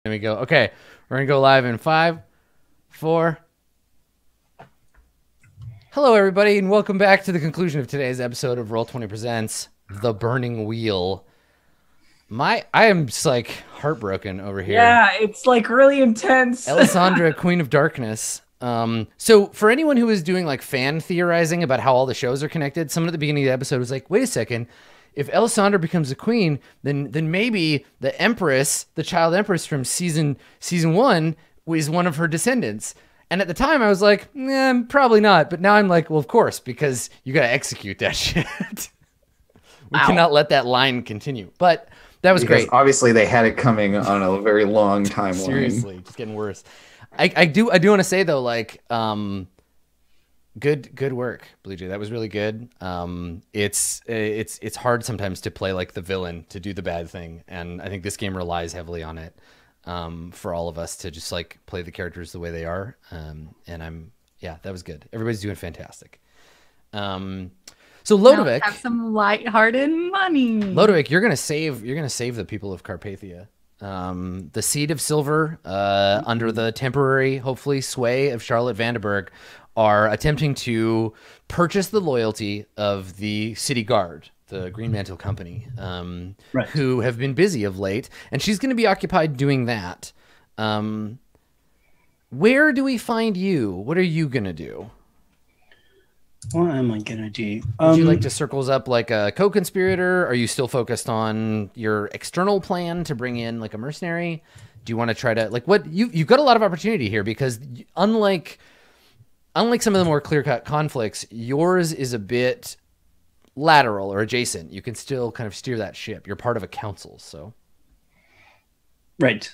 There we go. Okay, we're gonna go live in 5, 4. Hello, everybody, and welcome back to the conclusion of today's episode of Roll20 Presents The Burning Wheel. I am just like heartbroken over here. Yeah, it's like really intense. Alessandra, Queen of Darkness. So for anyone who is doing like fan theorizing about how all the shows are connected, someone at the beginning of the episode was like, wait a second. If Alessandra becomes a queen, then maybe the Empress, the child Empress from season 1, was one of her descendants. And at the time, I was like, probably not. But now I'm like, well, of course, because you got to execute that shit. We cannot let that line continue. But that was great. Obviously, they had it coming on a very long timeline. Seriously, just getting worse. I do want to say though, like, good work, Blue Jay. That was really good. It's hard sometimes to play like the villain, to do the bad thing, and I think this game relies heavily on it. For all of us to just like play the characters the way they are. And that was good. Everybody's doing fantastic. So Lodovic, have some lighthearted money. Lodovic, you're gonna save the people of Carpathia. The Seed of Silver, under the temporary, hopefully, sway of Charlotte Vandenberg, are attempting to purchase the loyalty of the city guard, the Green Mantle Company, right, who have been busy of late, and she's going to be occupied doing that. Where do we find you? What are you going to do? What am I going to do? Would you like to circles up like a co-conspirator? Are you still focused on your external plan to bring in like a mercenary? Do you want to try to like what you've got a lot of opportunity here, because unlike some of the more clear-cut conflicts, yours is a bit lateral or adjacent. You can still kind of steer that ship. You're part of a council, so. Right.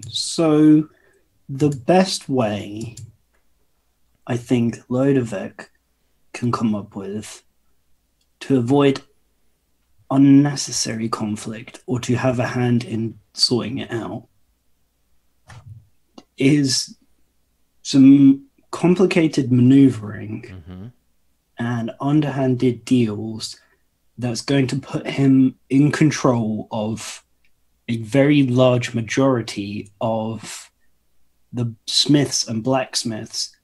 So the best way I think Lodovic can come up with to avoid unnecessary conflict or to have a hand in sorting it out is some complicated maneuvering and underhanded deals that's going to put him in control of a very large majority of the smiths and blacksmiths,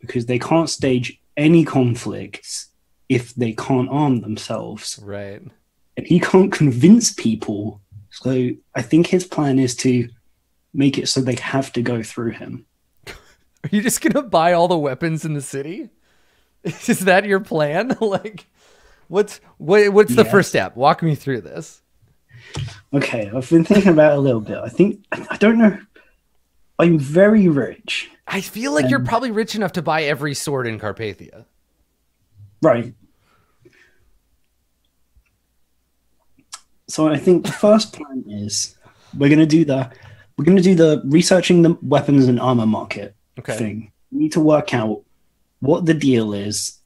because they can't stage any conflicts if they can't arm themselves. Right. And he can't convince people. So I think his plan is to make it so they have to go through him. Are you just going to buy all the weapons in the city? Is that your plan? Like, what's the first step? Walk me through this. Okay, I've been thinking about it a little bit. I don't know. I'm very rich. I feel like you're probably rich enough to buy every sword in Carpathia. Right. So I think the first plan is we're gonna do the researching the weapons and armor market thing. We need to work out what the deal is,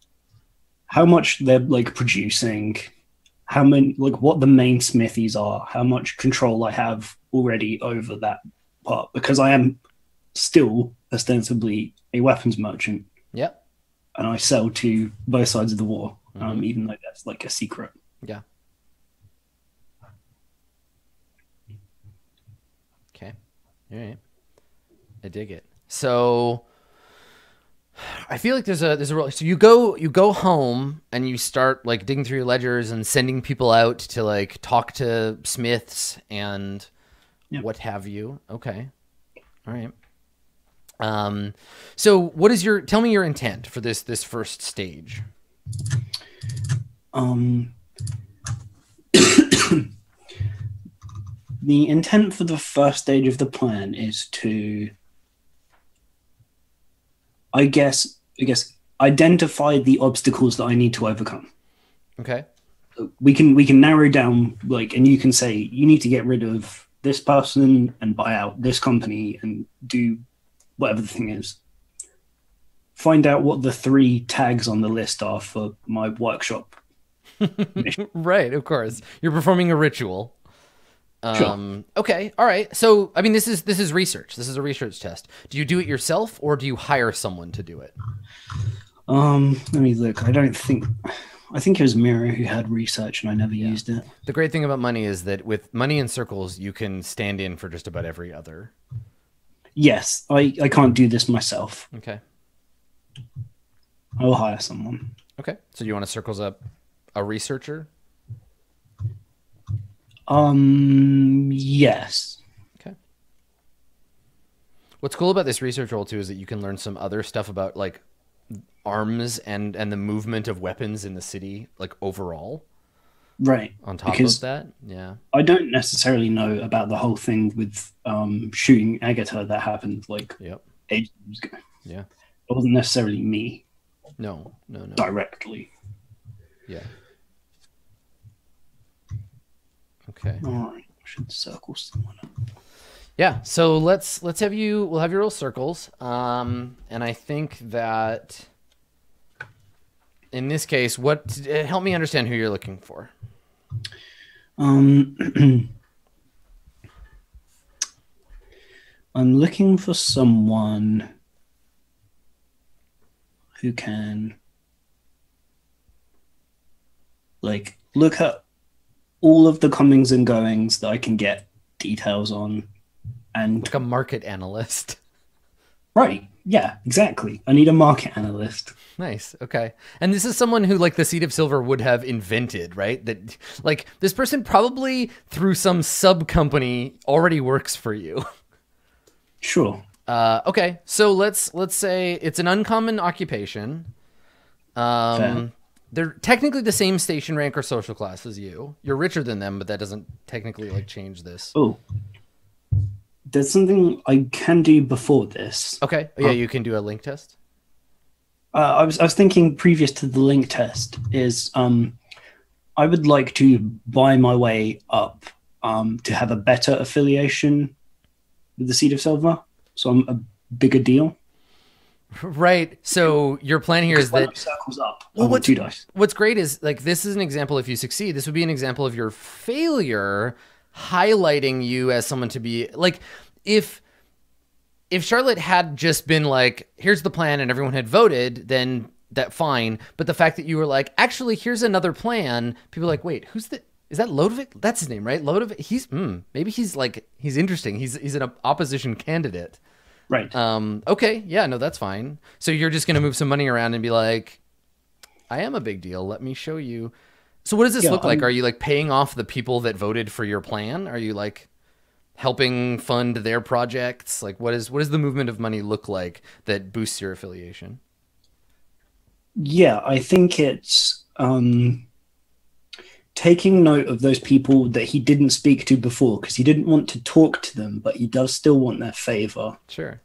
how much they're like producing, how many, like what the main smithies are, how much control I have already over that part, because I am still ostensibly a weapons merchant. Yep. And I sell to both sides of the war, even though that's like a secret. Yeah. Okay. All right. I dig it. So I feel like there's a role. So you go home and you start like digging through your ledgers and sending people out to like talk to smiths and what have you. Okay. All right. So what is tell me your intent for this first stage? The intent for the first stage of the plan is to, I guess, identify the obstacles that I need to overcome. Okay. We can narrow down, like, and you can say you need to get rid of this person and buy out this company and do whatever the thing is. Find out what the 3 tags on the list are for my workshop mission. Right, of course. You're performing a ritual. Sure. Okay. All right. So, I mean, this is research. This is a research test. Do you do it yourself or do you hire someone to do it? Let me look. I think it was Mira who had research and I never used it. The great thing about money is that with money in circles, you can stand in for just about every other. Yes, I can't do this myself. Okay. I will hire someone. Okay. So you want to circles up a researcher? Yes. Okay. What's cool about this research role too is that you can learn some other stuff about like arms and the movement of weapons in the city, like overall. Right. On top of that, yeah. I don't necessarily know about the whole thing with shooting Agatha that happened like ages ago. Yeah. It wasn't necessarily me. No. Directly. Yeah. Okay. All right. I should circle someone up. Yeah. So we'll have your little circles. And I think that in this case, help me understand who you're looking for. I'm looking for someone who can like look at all of the comings and goings that I can get details on, and like a market analyst. Right. Yeah, exactly. I need a market analyst. Nice. Okay. And this is someone who like the Seed of Silver would have invented, right? That like this person probably through some sub company already works for you. Sure. Okay. So let's say it's an uncommon occupation. They're technically the same station rank or social class as you. You're richer than them, but that doesn't technically like change this. Oh. There's something I can do before this. Okay. Yeah, you can do a link test. I was thinking previous to the link test is I would like to buy my way up to have a better affiliation with the Seed of Silver, so I'm a bigger deal. Right. So your plan here is that circles up. Well, 2 dice. What's great is like this is an example. If you succeed, this would be an example of your failure highlighting you as someone to be like if Charlotte had just been like, here's the plan and everyone had voted, then that fine. But the fact that you were like, actually, here's another plan. People are like, wait, is that Lodovic? That's his name, right? Lodovic. Maybe he's interesting. He's an opposition candidate. Right. Okay. Yeah, no, that's fine. So you're just going to move some money around and be like, I am a big deal. Let me show you. So what does this look like? Are you like paying off the people that voted for your plan? Are you like helping fund their projects? Like what does the movement of money look like that boosts your affiliation? Yeah, I think it's taking note of those people that he didn't speak to before because he didn't want to talk to them, but he does still want their favor. Sure.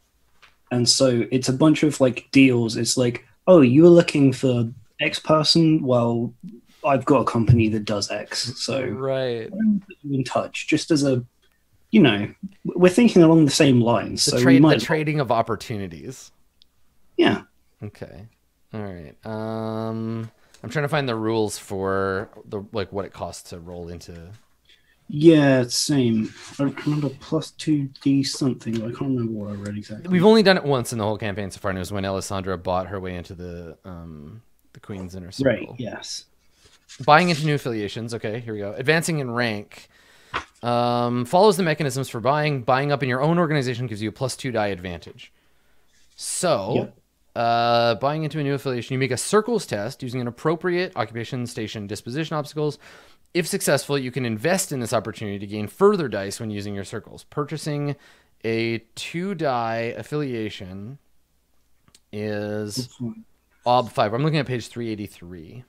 And so it's a bunch of like deals. It's like, oh, you were looking for X person? Well, I've got a company that does X. So right. I'm put you in touch just as a, we're thinking along the same lines. The trading of opportunities. Yeah. Okay. All right. I'm trying to find the rules for what it costs to roll into. Yeah, same. I remember +2D something, but I can't remember what I read exactly. We've only done it once in the whole campaign so far, and it was when Alessandra bought her way into the Queen's Inner Circle. Right, yes. Buying into new affiliations. Okay, here we go. Advancing in rank. Follows the mechanisms for buying. Buying up in your own organization gives you a +2 die advantage. So... Yep. Buying into a new affiliation, you make a circles test using an appropriate occupation, station, disposition obstacles. If successful, you can invest in this opportunity to gain further dice when using your circles. Purchasing a 2 die affiliation is OB 5. I'm looking at page 383.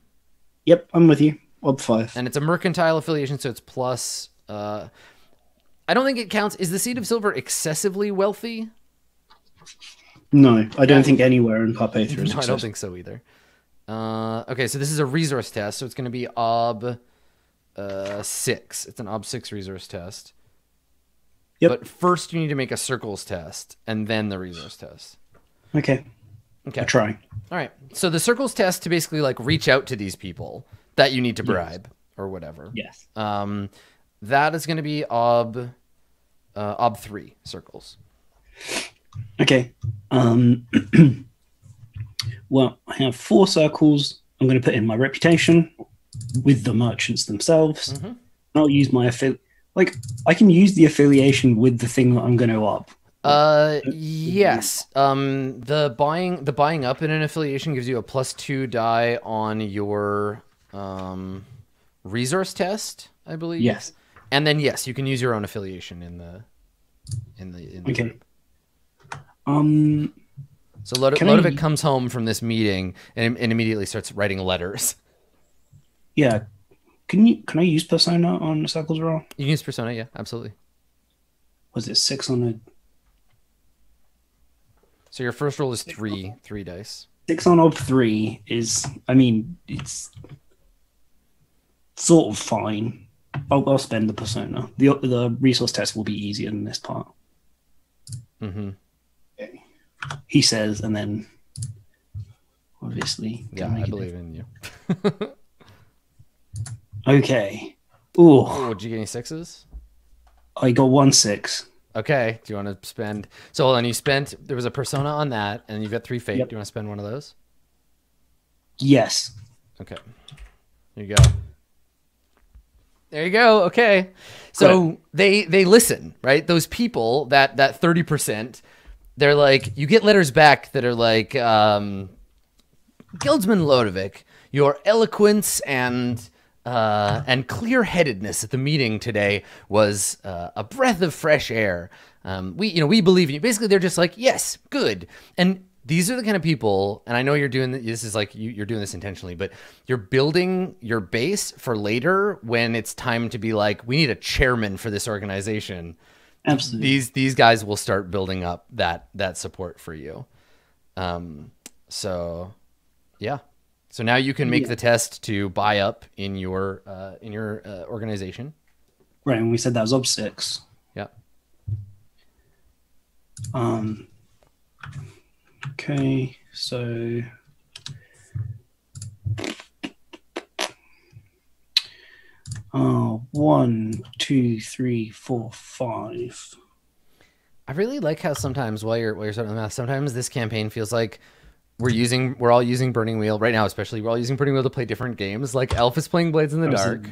Yep, I'm with you. OB 5. And it's a mercantile affiliation, so it's plus. I don't think it counts. Is the Seed of Silver excessively wealthy? No, I don't think anywhere in Carpathia is No, I don't think so either. Okay, so this is a resource test, so it's going to be OB 6. It's an OB 6 resource test. Yep. But first you need to make a circles test, and then the resource test. Okay. I'll try. All right. So the circles test to basically like reach out to these people that you need to bribe or whatever. Yes. that is going to be ob 3 circles. Okay. Well, I have 4 circles. I'm going to put in my reputation with the merchants themselves. Mm-hmm. I'll use my like I can use the affiliation with the thing that I'm going to up. Yes. The buying up in an affiliation gives you a +2 die on your resource test, I believe. Yes. And then yes, you can use your own affiliation in the okay. group. So Lodovic comes home from this meeting and immediately starts writing letters. Yeah. Can I use Persona on the circles roll? You can use Persona, yeah, absolutely. Was it 6 on the... So your first roll is 3 dice. 6 on ob 3 is, I mean, it's sort of fine. I'll spend the Persona. The resource test will be easier than this part. Mm-hmm. Okay. He says, and then obviously... Yeah, I believe in you. Okay. Ooh. Oh, did you get any 6s? I got 1 6. Okay. Do you want to spend... So hold on, there was a Persona on that, and you've got 3 fate. Yep. Do you want to spend one of those? Yes. Okay. Here you go. There you go. Okay. So they listen, right? Those people, that 30%, they're like, you get letters back that are like, Guildsman Lodovic, your eloquence and clear-headedness at the meeting today was a breath of fresh air. We believe in you. Basically, they're just like, yes, good. And these are the kind of people, and I know you're doing this is like you're doing this intentionally, but you're building your base for later when it's time to be like, we need a chairman for this organization. Absolutely. These guys will start building up that support for you. So yeah. So now you can make the test to buy up in your organization. Right, and we said that was ob 6. Yeah. Okay, so one, 2, 3, 4, 5. I really like how sometimes while you're starting the math, sometimes this campaign feels like we're all using Burning Wheel right now, especially we're all using Burning Wheel to play different games. Like Elf is playing Blades in the Dark,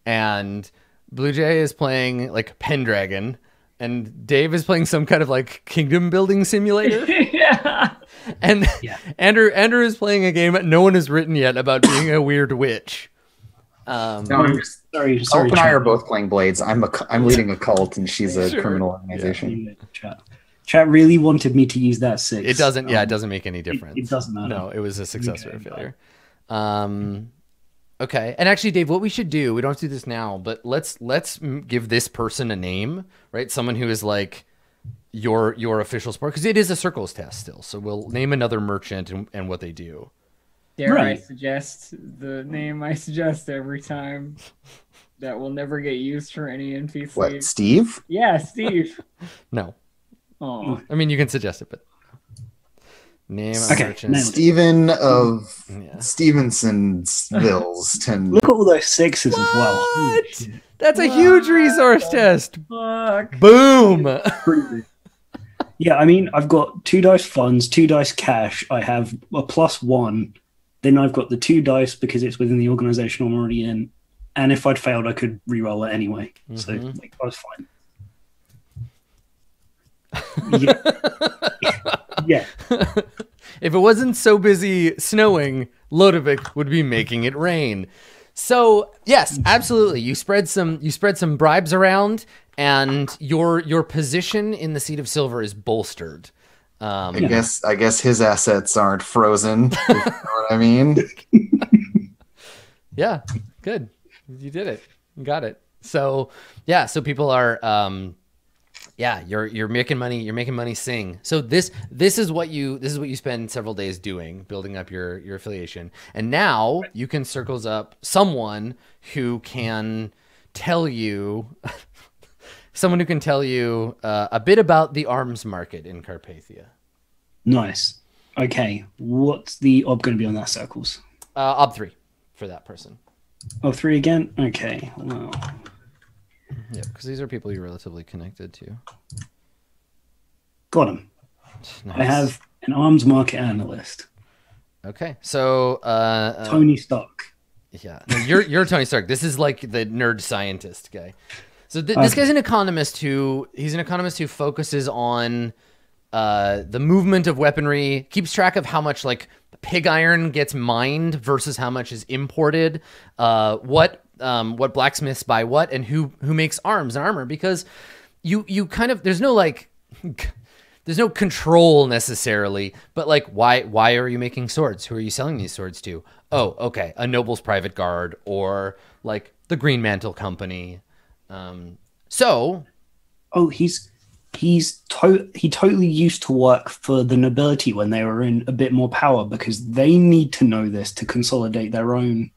and Blue Jay is playing like Pendragon, and Dave is playing some kind of like kingdom building simulator. Yeah. And Andrew is playing a game that no one has written yet about being a weird witch. No, Sorry. Elf and I are both playing Blades. I'm leading a cult, and she's a criminal organization. Chat really wanted me to use that 6. It doesn't. It doesn't make any difference. It doesn't matter. No, it was a success or a failure. Okay. And actually, Dave, what we should do, we don't have to do this now, but let's give this person a name, right? Someone who is like your official support, because it is a circles test still. So we'll name another merchant and what they do. Dare I suggest the name I suggest every time that will never get used for any NPC? What, Steve? Yeah, Steve. No. Oh. I mean, you can suggest it, but name a merchant. Stephen of Stevensonville's. Look at all those 6s as well. What? That's a huge resource test. Fuck. Boom. Yeah, I mean, I've got 2 dice funds, 2 dice cash. I have a +1. Then I've got the 2 dice because it's within the organization I'm already in. And if I'd failed, I could re-roll it anyway. So like, I was fine. Yeah. If it wasn't so busy snowing, Lodovic would be making it rain. So yes, absolutely. You spread some bribes around, and your position in the Seat of Silver is bolstered. I guess his assets aren't frozen. If you know what I mean? Yeah, good. You did it. You got it. So yeah, so people are you're making money. You're making money sing. So this is what you spend several days doing, building up your affiliation. And now you can circles up someone who can tell you a bit about the arms market in Carpathia. Nice. Okay, what's the ob going to be on that circles? Ob 3 for that person. Ob 3 again. Okay. Well, Yeah, because these are people you're relatively connected to. Got him. Nice. I have an arms market analyst. Okay, so Tony Stark. yeah, no, you're Tony Stark. This is like the nerd scientist guy. So this guy's an economist who focuses on the movement of weaponry, keeps track of how much like pig iron gets mined versus how much is imported, what blacksmiths buy what, and who makes arms and armor, because you kind of there's no control necessarily, but like why are you making swords? Who are you selling these swords to? Oh, okay, a noble's private guard or like the Green Mantle Company. He totally used to work for the nobility when they were in a bit more power, because they need to know this to consolidate their own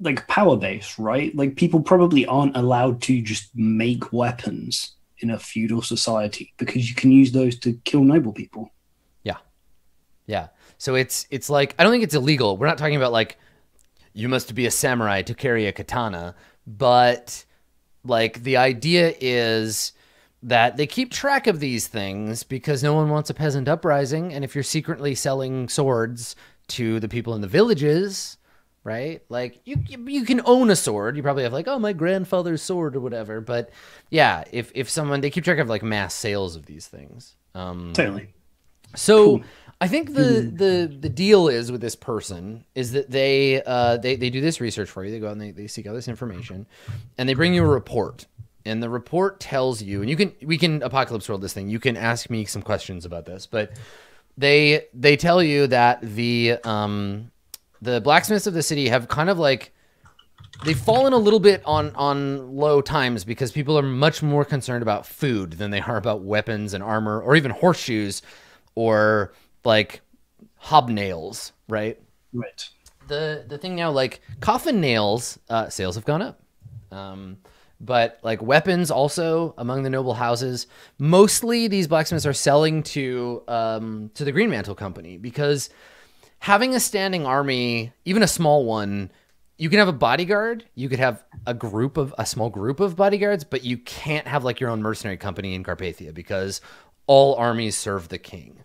like power base, right? Like people probably aren't allowed to just make weapons in a feudal society because you can use those to kill noble people. Yeah. So it's like, I don't think it's illegal. We're not talking about like you must be a samurai to carry a katana, but like the idea is that they keep track of these things because no one wants a peasant uprising. And if you're secretly selling swords to the people in the villages, right? Like you can own a sword. You probably have like, oh, my grandfather's sword or whatever. But yeah, if someone, they keep track of like mass sales of these things. Totally. So Cool. I think the deal is with this person is that they do this research for you. They go out and they seek out this information, and they bring you a report. And the report tells you, and we can Apocalypse World this thing. You can ask me some questions about this, but they tell you that the blacksmiths of the city have kind of like, they've fallen a little bit on low times because people are much more concerned about food than they are about weapons and armor or even horseshoes or like hobnails, right? Right. The thing now, like coffin nails, sales have gone up. But like weapons also among the noble houses, mostly these blacksmiths are selling to the Green Mantle Company, because having a standing army, even a small one, you can have a bodyguard, you could have a small group of bodyguards, but you can't have like your own mercenary company in Carpathia because all armies serve the king.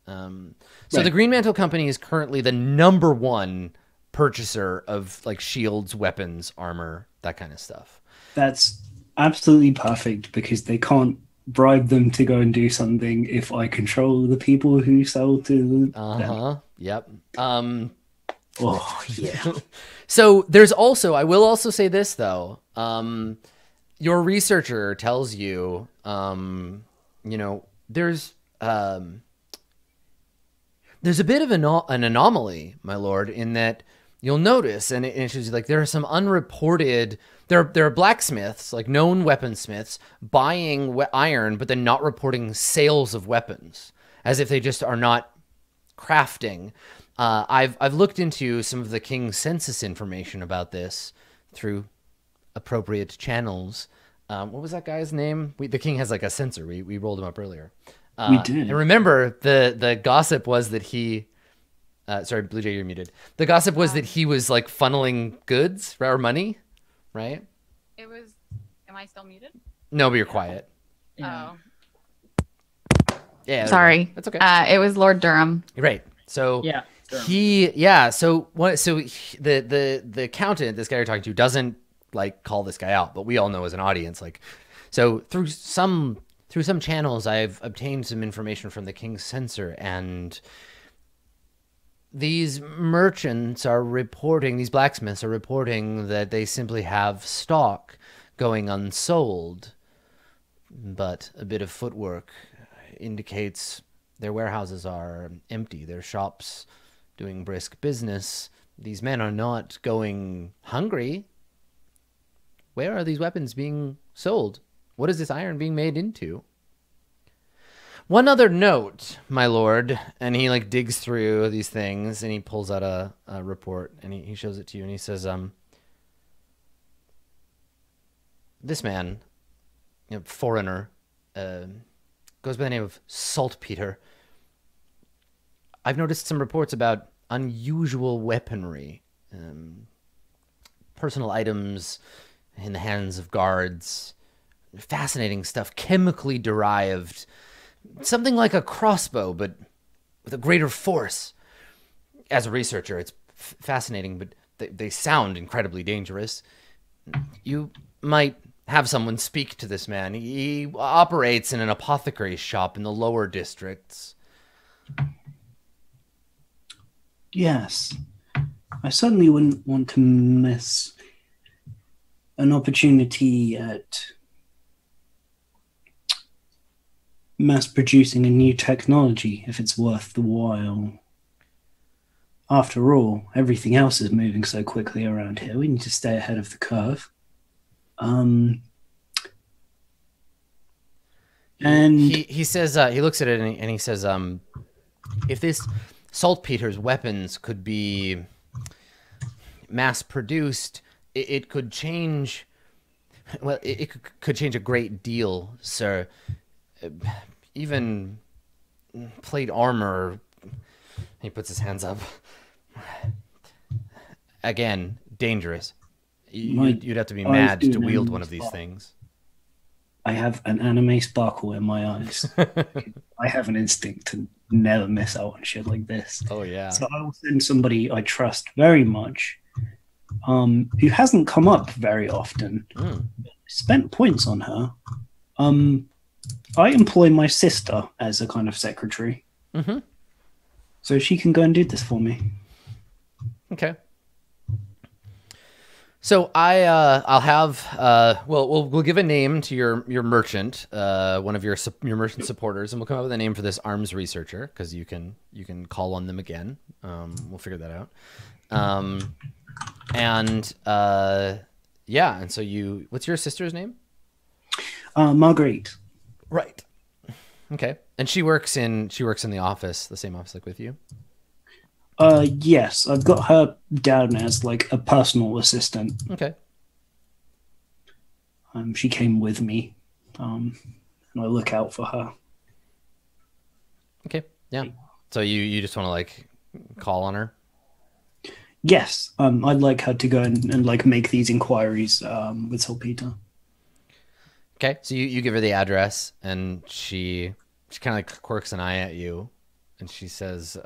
So Right. the Green Mantle Company is currently the number one purchaser of like shields, weapons, armor, that kind of stuff. That's absolutely perfect because they can't bribe them to go and do something if I control the people who sell to them. Yep. Oh, yeah. So there's also, I will also say this though, your researcher tells you, there's a bit of an anomaly, my lord, in that you'll notice, and it shows you like there are some unreported. There are blacksmiths, like known weaponsmiths, buying iron, but then not reporting sales of weapons, as if they just are not crafting. I've looked into some of the king's census information about this through appropriate channels. What was that guy's name? The king has like a censor. We rolled him up earlier. We did. And remember, the gossip was that he... sorry, Blue Jay, you're muted. The gossip was that he was like funneling goods or money, right? It was... Am I still muted? No, but you're quiet. Yeah. Oh. Yeah. Sorry. That's okay. It was Lord Durham. Right. So Yeah. The accountant, this guy you're talking to, doesn't like call this guy out, but we all know as an audience, like, so through some channels, I've obtained some information from the king's censor, and these merchants are reporting, these blacksmiths are reporting that they simply have stock going unsold, but a bit of footwork indicates their warehouses are empty, their shops doing brisk business. These men are not going hungry. Where are these weapons being sold? What is this iron being made into? One other note, my lord, and he like digs through these things and he pulls out a report and he shows it to you and he says, this man, foreigner, goes by the name of Saltpeter. I've noticed some reports about unusual weaponry, personal items in the hands of guards. Fascinating stuff, chemically derived. Something like a crossbow, but with a greater force. As a researcher, it's fascinating, but they sound incredibly dangerous. You might have someone speak to this man. He operates in an apothecary's shop in the lower districts. Yes. I certainly wouldn't want to miss an opportunity at mass producing a new technology if it's worth the while. After all, everything else is moving so quickly around here. We need to stay ahead of the curve. And he says, he looks at it and he says, if this saltpeter's weapons could be mass produced, it could change. Well, it could change a great deal, sir. Even plate armor. He puts his hands up. Again, dangerous. You'd have to be mad to wield one of these things. I have an anime sparkle in my eyes. I have an instinct to never miss out on shit like this. Oh, yeah. So I will send somebody I trust very much, who hasn't come up very often. Spent points on her. I employ my sister as a kind of secretary. Mm-hmm. So she can go and do this for me. Okay. So I'll have we'll give a name to your merchant, one of your merchant supporters, and we'll come up with a name for this arms researcher because you can call on them again. We'll figure that out. And so what's your sister's name? Marguerite. Right. Okay. And she works in the office, the same office like with you. Yes, I've got her down as like a personal assistant. Okay. She came with me, and I look out for her. Okay. Yeah. So you just want to like call on her? Yes. I'd like her to go and like make these inquiries with Saltpeter. Okay. So you give her the address, and she kind of like quirks an eye at you, and she says,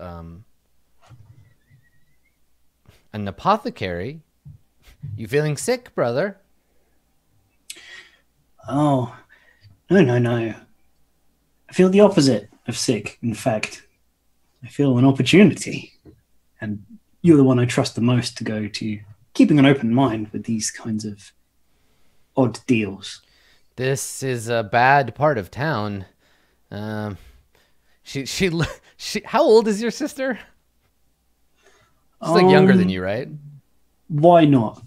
an apothecary? You feeling sick, brother? Oh, no. I feel the opposite of sick. In fact, I feel an opportunity. And you're the one I trust the most to go to, keeping an open mind with these kinds of odd deals. This is a bad part of town. She how old is your sister? She's like younger than you, right? Why not?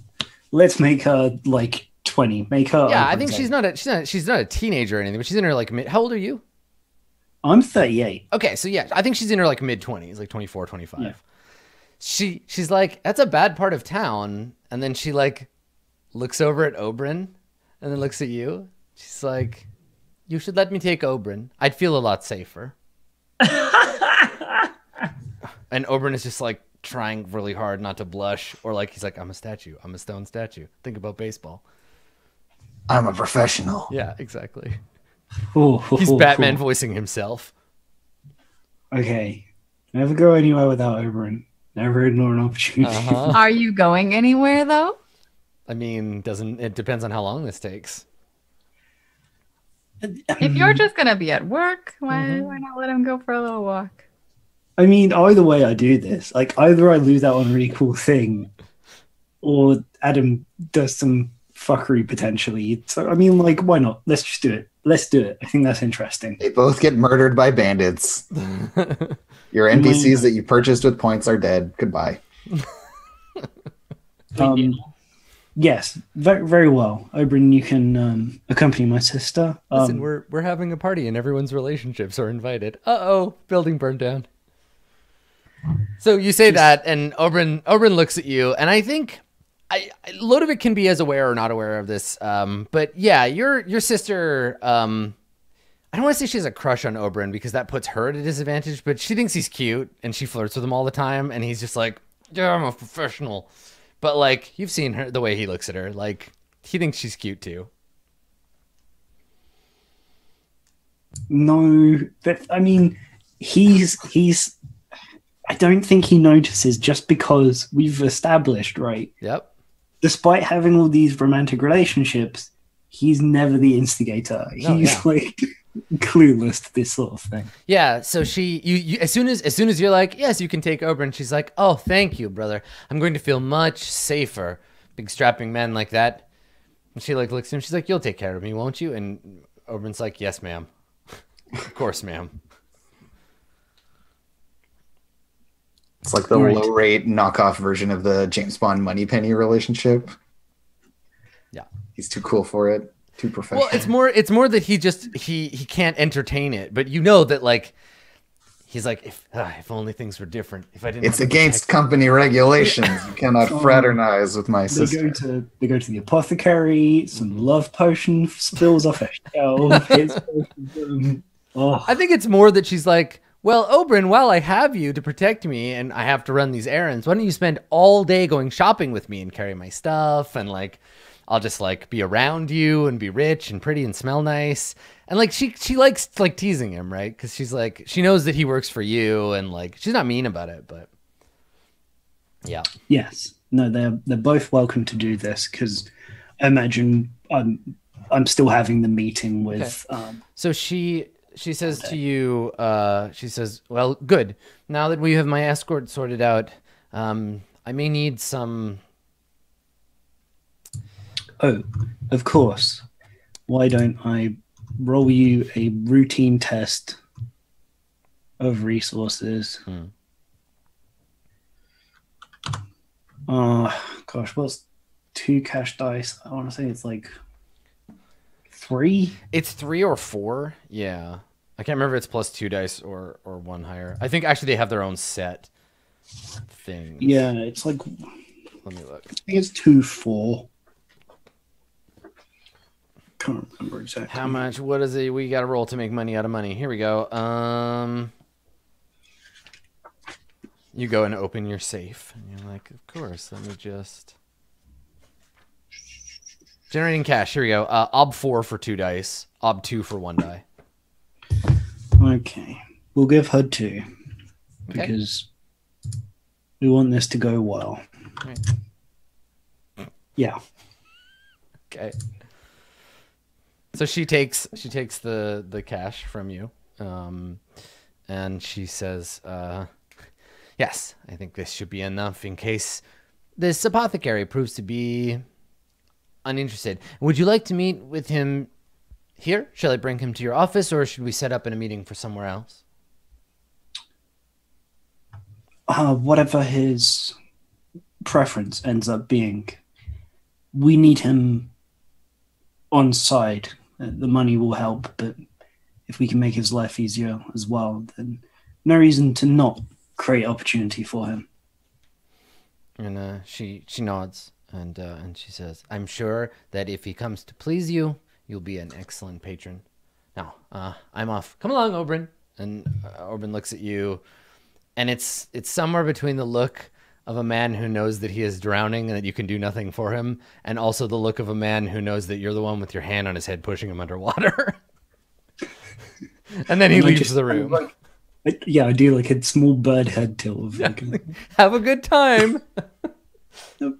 Let's make her like 20. Make her. Yeah, I think she's not a teenager or anything, but she's in her like mid. How old are you? I'm 38. Okay, so yeah, I think she's in her like mid 20s, like 24, 25. Yeah. She's like, that's a bad part of town, and then she like looks over at Oberyn, and then looks at you. She's like, you should let me take Oberyn. I'd feel a lot safer. And Oberyn is just like trying really hard not to blush, or like he's like, I'm a statue. I'm a stone statue. Think about baseball. I'm a professional. Yeah, exactly. He's Batman voicing himself. Okay. Never go anywhere without Oberyn. Never ignore an opportunity. Are you going anywhere though? I mean, it depends on how long this takes. If you're just gonna be at work, why not let him go for a little walk? I mean, either way I do this. Like, either I lose out on a really cool thing, or Adam does some fuckery potentially. So, I mean, like, why not? Let's just do it. Let's do it. I think that's interesting. They both get murdered by bandits. Your NPCs that you purchased with points are dead. Goodbye. Yes, very, very well. Oberyn, you can accompany my sister. Listen, we're having a party and everyone's relationships are invited. Uh-oh, building burned down. So you say that, and Oberyn looks at you, and I think Ludovic can be as aware or not aware of this. But yeah, your sister, I don't want to say she has a crush on Oberyn because that puts her at a disadvantage, but she thinks he's cute and she flirts with him all the time, and he's just like, yeah, I'm a professional. But like, you've seen the way he looks at her. Like, he thinks she's cute too. No, but I mean, he's. I don't think he notices just because we've established, right? Yep. Despite having all these romantic relationships, he's never the instigator. He's like clueless to this sort of thing. Yeah. So you as soon as you're like, yes, you can take Oberyn, she's like, oh, thank you, brother. I'm going to feel much safer. Big strapping man like that. And she like looks at him. She's like, you'll take care of me, won't you? And Oberyn's like, yes, ma'am. Of course, ma'am. It's like the low rate knockoff version of the James Bond Moneypenny relationship. Yeah. He's too cool for it. Too professional. Well, it's more that he can't entertain it, but you know that like he's like if only things were different. If I didn't. It's against company regulations. You cannot fraternize with my sister. They go to the apothecary. Some love potion spills off a shelf. I think it's more that she's like, well, Oberyn, while I have you to protect me and I have to run these errands, why don't you spend all day going shopping with me and carry my stuff and like. I'll just like be around you and be rich and pretty and smell nice. And like she likes like teasing him, right? Because she's like she knows that he works for you and like she's not mean about it, but yeah. Yes. No, they're both welcome to do this because I imagine I'm still having the meeting with. Okay. So she says to you, she says, "Well, good. Now that we have my escort sorted out, I may need some." Oh, of course. Why don't I roll you a routine test of resources? Gosh, what's 2 cash dice? I want to say it's like 3. It's 3 or 4. Yeah, I can't remember if it's plus 2 dice or 1 higher. I think actually they have their own set thing. Yeah, it's like. Let me look. I think it's 2, 4. Can't remember exactly. How much? What is it? We got to roll to make money out of money. Here we go. You go and open your safe, and you're like, of course. Let me just generating cash. Here we go. Ob 4 for 2 dice. Ob 2 for 1 die. Okay, we'll give her 2 because we want this to go well. Right. Yeah. Okay. So she takes the cash from you, and she says, "Yes, I think this should be enough in case this apothecary proves to be uninterested. Would you like to meet with him here? Shall I bring him to your office, or should we set up in a meeting for somewhere else?" Whatever his preference ends up being, we need him on side. The money will help, but if we can make his life easier as well, then no reason to not create opportunity for him. And she nods and she says, "I'm sure that if he comes to please you, you'll be an excellent patron. Now, I'm off. Come along, Oberyn." And Oberyn looks at you, and it's somewhere between the look of a man who knows that he is drowning and that you can do nothing for him, and also the look of a man who knows that you're the one with your hand on his head pushing him underwater. And then he leaves the room. I do like a small bird head tilt. Have a good time. All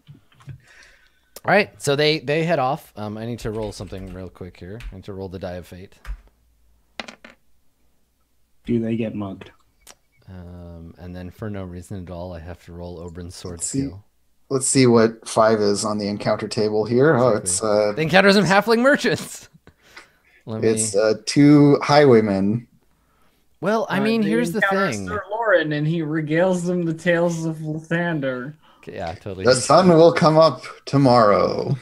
right, so they head off. I need to roll something real quick here. I need to roll the die of fate. Do they get mugged? And then for no reason at all, I have to roll Oberyn's sword skill. Let's see what 5 is on the encounter table here. Exactly. Oh, it's they encounter some halfling merchants. It's 2 highwaymen. Well, I mean, here's the thing. Sir Lauren, and he regales them the tales of Lathander. Yeah, totally. The sun will come up tomorrow.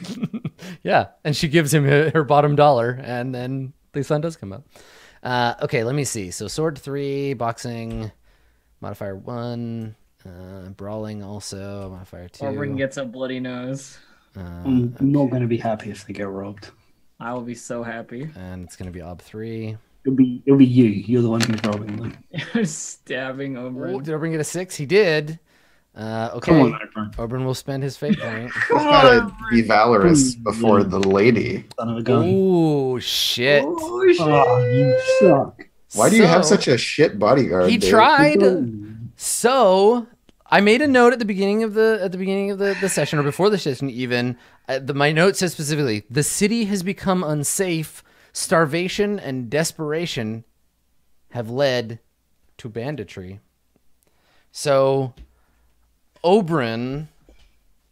Yeah, and she gives him her bottom dollar, and then the sun does come up. Okay, let me see. So sword 3, boxing, modifier 1, brawling also, modifier 2. Oberyn gets a bloody nose. I'm not going to be happy if they get robbed. I will be so happy. And it's going to be ob 3. It'll be you. You're the one who's robbing them. Stabbing Oberyn. Oh, did Oberyn get a 6? He did. Okay. Come on, Oberon. Oberyn will spend his fate point. Gotta be valorous before the lady. Son of a gun. Oh shit! Oh, shit. Oh, you suck. Why do you have such a shit bodyguard? He Dave? tried. So I made a note at the beginning of the session, or before the session even. My note says specifically, the city has become unsafe. Starvation and desperation have led to banditry. So Oberyn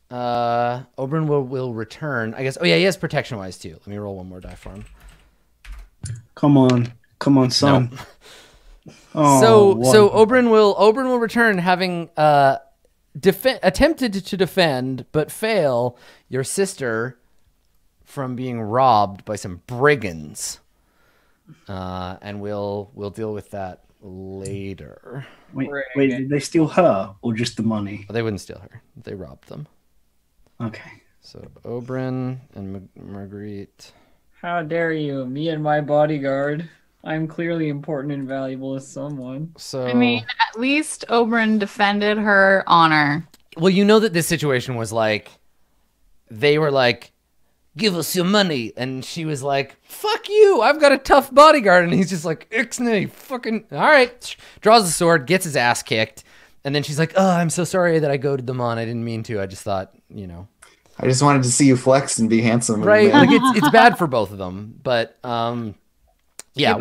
will return. I guess. Oh yeah, he has protection wise too. Let me roll one more die for him. Come on, son. No. Oh, so Oberyn will return, having attempted to defend but fail your sister from being robbed by some brigands, and we'll deal with that later. Wait, did they steal her or just the money? They wouldn't steal her; they robbed them. Okay. So Oberyn and Marguerite. How dare you? Me and my bodyguard. I'm clearly important and valuable as someone. So I mean, at least Oberyn defended her honor. well, you know that this situation was like, they were like, give us your money. And she was like, fuck you, I've got a tough bodyguard. And he's just like, ixnay, fucking, all right. Draws the sword, gets his ass kicked. And then she's like, oh, I'm so sorry that I goaded them on. I didn't mean to. I just thought, you know. I just wanted to see you flex and be handsome. Right. Man. Like it's bad for both of them. But yeah,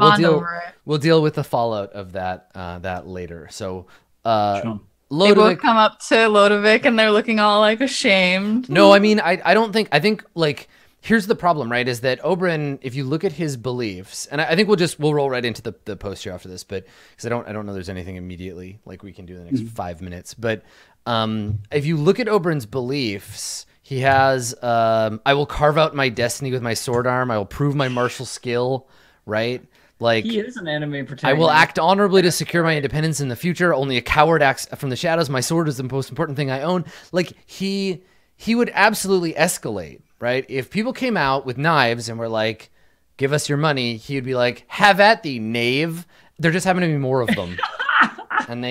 we'll deal with the fallout of that later. So Sure. They both come up to Lodovic and they're looking all like ashamed. No, I mean, I don't think, I think like, here's the problem, right? Is that Oberyn, if you look at his beliefs, and I think we'll roll right into the post here after this, but because I don't know there's anything immediately like we can do in the next 5 minutes. But if you look at Oberyn's beliefs, he has, I will carve out my destiny with my sword arm. I will prove my martial skill, right? Like, He is an anime protagonist. I will act honorably to secure my independence in the future. Only a coward acts from the shadows. My sword is the most important thing I own. Like, he would absolutely escalate, right? If people came out with knives and were like, give us your money, he would be like, have at thee, knave. There just happen to be more of them. And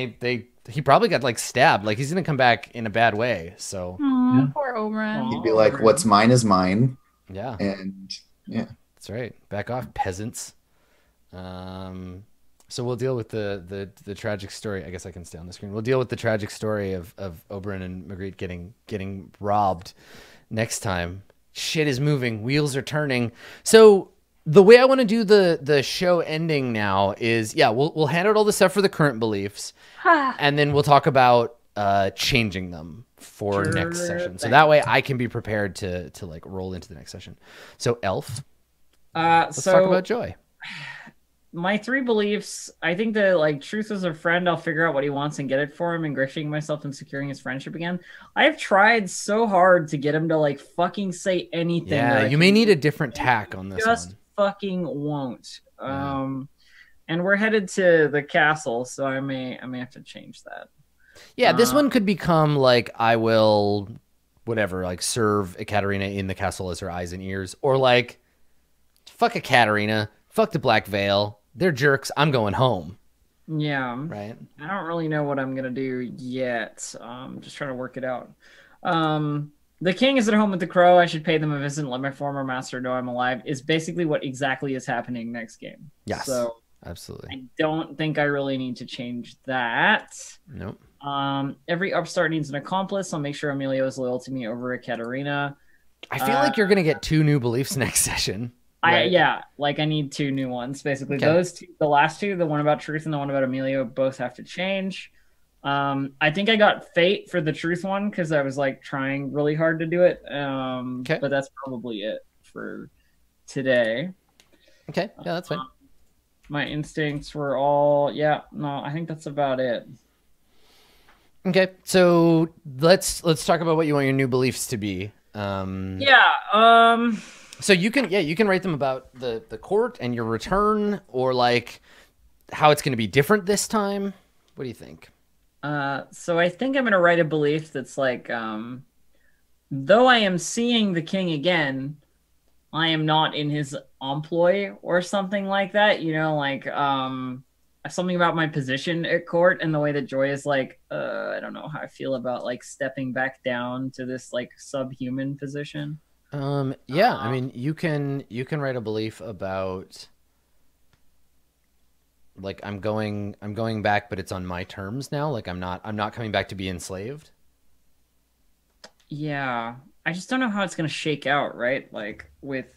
he probably got like stabbed. Like, he's going to come back in a bad way. So, Aw, poor Oberyn. He'd be like, what's mine is mine. yeah, And yeah. that's right. Back off, peasants. So we'll deal with the tragic story. I guess I can stay on the screen. We'll deal with the tragic story of Oberyn and Marguerite getting robbed next time. Shit is moving. Wheels are turning. So the way I want to do the show ending now is, yeah, we'll hand out all the stuff for the current beliefs, and then we'll talk about changing them for next session. So that way I can be prepared to like roll into the next session. So Elf, let's talk about Joy. My 3 beliefs, I think that, like, truth is a friend. I'll figure out what he wants and get it for him, ingratiating myself and securing his friendship again. I've tried so hard to get him to, like, fucking say anything. Yeah, you may need a different tack on this just one. Fucking won't. And we're headed to the castle, so I may have to change that. Yeah, this one could become like, I will, whatever, like serve Ekaterina in the castle as her eyes and ears, or like, fuck Ekaterina, fuck the Black Veil. They're jerks. I'm going home. Yeah. Right. I don't really know what I'm going to do yet. Just trying to work it out. The king is at home with the crow. I should pay them a visit and let my former master know I'm alive is basically what exactly is happening next game. Yes. So absolutely. I don't think I really need to change that. Nope. Every upstart needs an accomplice. I'll make sure Emilio is loyal to me over Ekaterina. I feel like you're going to get 2 new beliefs next session. Right? I need 2 new ones. Basically, those 2, the last 2, the one about truth and the one about Emilio, both have to change. I think I got fate for the truth one because I was like trying really hard to do it. But that's probably it for today. Okay, yeah, that's fine. My instincts were all I think that's about it. Okay, so let's talk about what you want your new beliefs to be. So you can write them about the court and your return, or like how it's going to be different this time. What do you think? So I think I'm going to write a belief that's like, though I am seeing the king again, I am not in his employ or something like that. You know, like something about my position at court and the way that Joy is like, I don't know how I feel about like stepping back down to this like subhuman position. Yeah, I mean, you can write a belief about like I'm going back, but it's on my terms now. Like I'm not coming back to be enslaved. Yeah, I just don't know how it's gonna shake out, right? Like with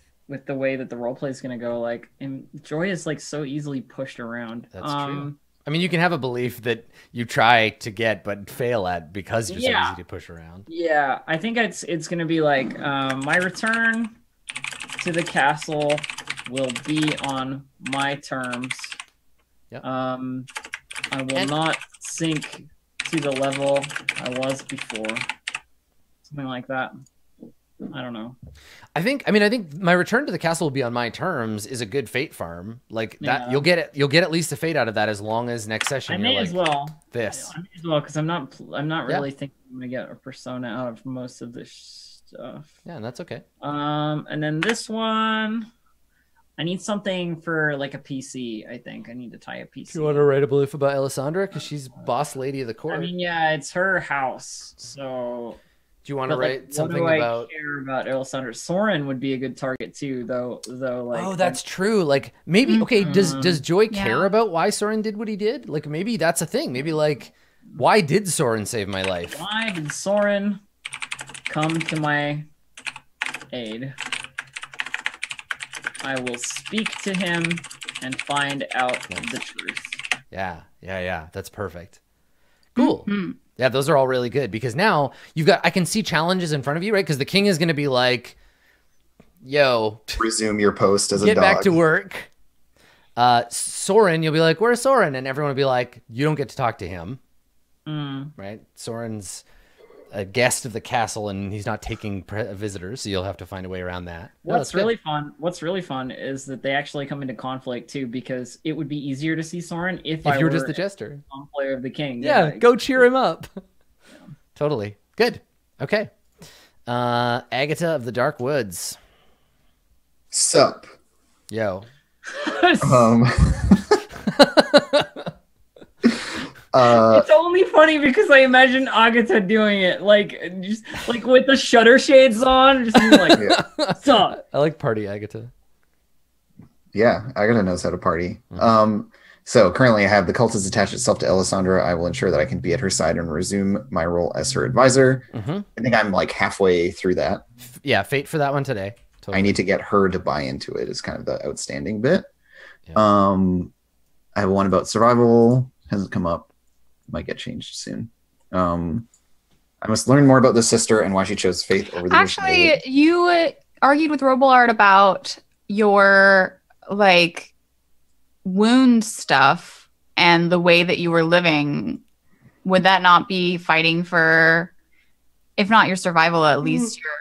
the way that the role play is gonna go. Like, and Joy is like so easily pushed around. That's true. I mean, you can have a belief that you try to get but fail at because you're so easy to push around. Yeah, I think it's gonna be like my return to the castle will be on my terms. Yep. I will not sink to the level I was before. Something like that. I don't know. I think my return to the castle will be on my terms is a good fate farm. Like that, you'll get at least a fate out of that as long as next session. I may as well. I may as well because I'm not really thinking I'm gonna get a persona out of most of this stuff. Yeah, and that's okay. And then this one, I need something for like a PC. I think I need to tie a PC. Do you want to write a belief about Alessandra because she's boss lady of the court? I mean, yeah, it's her house, so. Do you want to write something about? I care about Alessandra. Soren would be a good target too, though. Like, oh, that's true. Like maybe okay. Does Joy care about why Soren did what he did? Like maybe that's a thing. Maybe like why did Soren save my life? Why did Soren come to my aid? I will speak to him and find out the truth. Yeah. That's perfect. Cool. Mm-hmm. Yeah, those are all really good because now I can see challenges in front of you, right? Because the king is going to be like, yo. Resume your post as a dog. Get back to work. Soren, you'll be like, where's Soren? And everyone will be like, you don't get to talk to him. Right? Soren's a guest of the castle and he's not taking visitors, so you'll have to find a way around that. What's really fun is that they actually come into conflict too, because it would be easier to see Soren if I you were were just the jester, player of the king. Yeah, go cheer him up. Yeah. Totally good. Okay, Agatha of the Dark Woods. Sup? Yo. It's only funny because I imagine Agatha doing it, like just like with the shutter shades on, just like, "Sup?" I like party Agatha. Yeah, Agatha knows how to party. So currently I have the cult has attached itself to Alessandra. I will ensure that I can be at her side and resume my role as her advisor. I think I'm like halfway through that. Yeah, fate for that one today. Totally. I need to get her to buy into it is kind of the outstanding bit. Yeah. I have one about survival. Hasn't come up. Might get changed soon. I must learn more about the sister and why she chose faith over the Actually, you argued with Robillard about your like wound stuff and the way that you were living. Would that not be fighting for, if not your survival, at least your?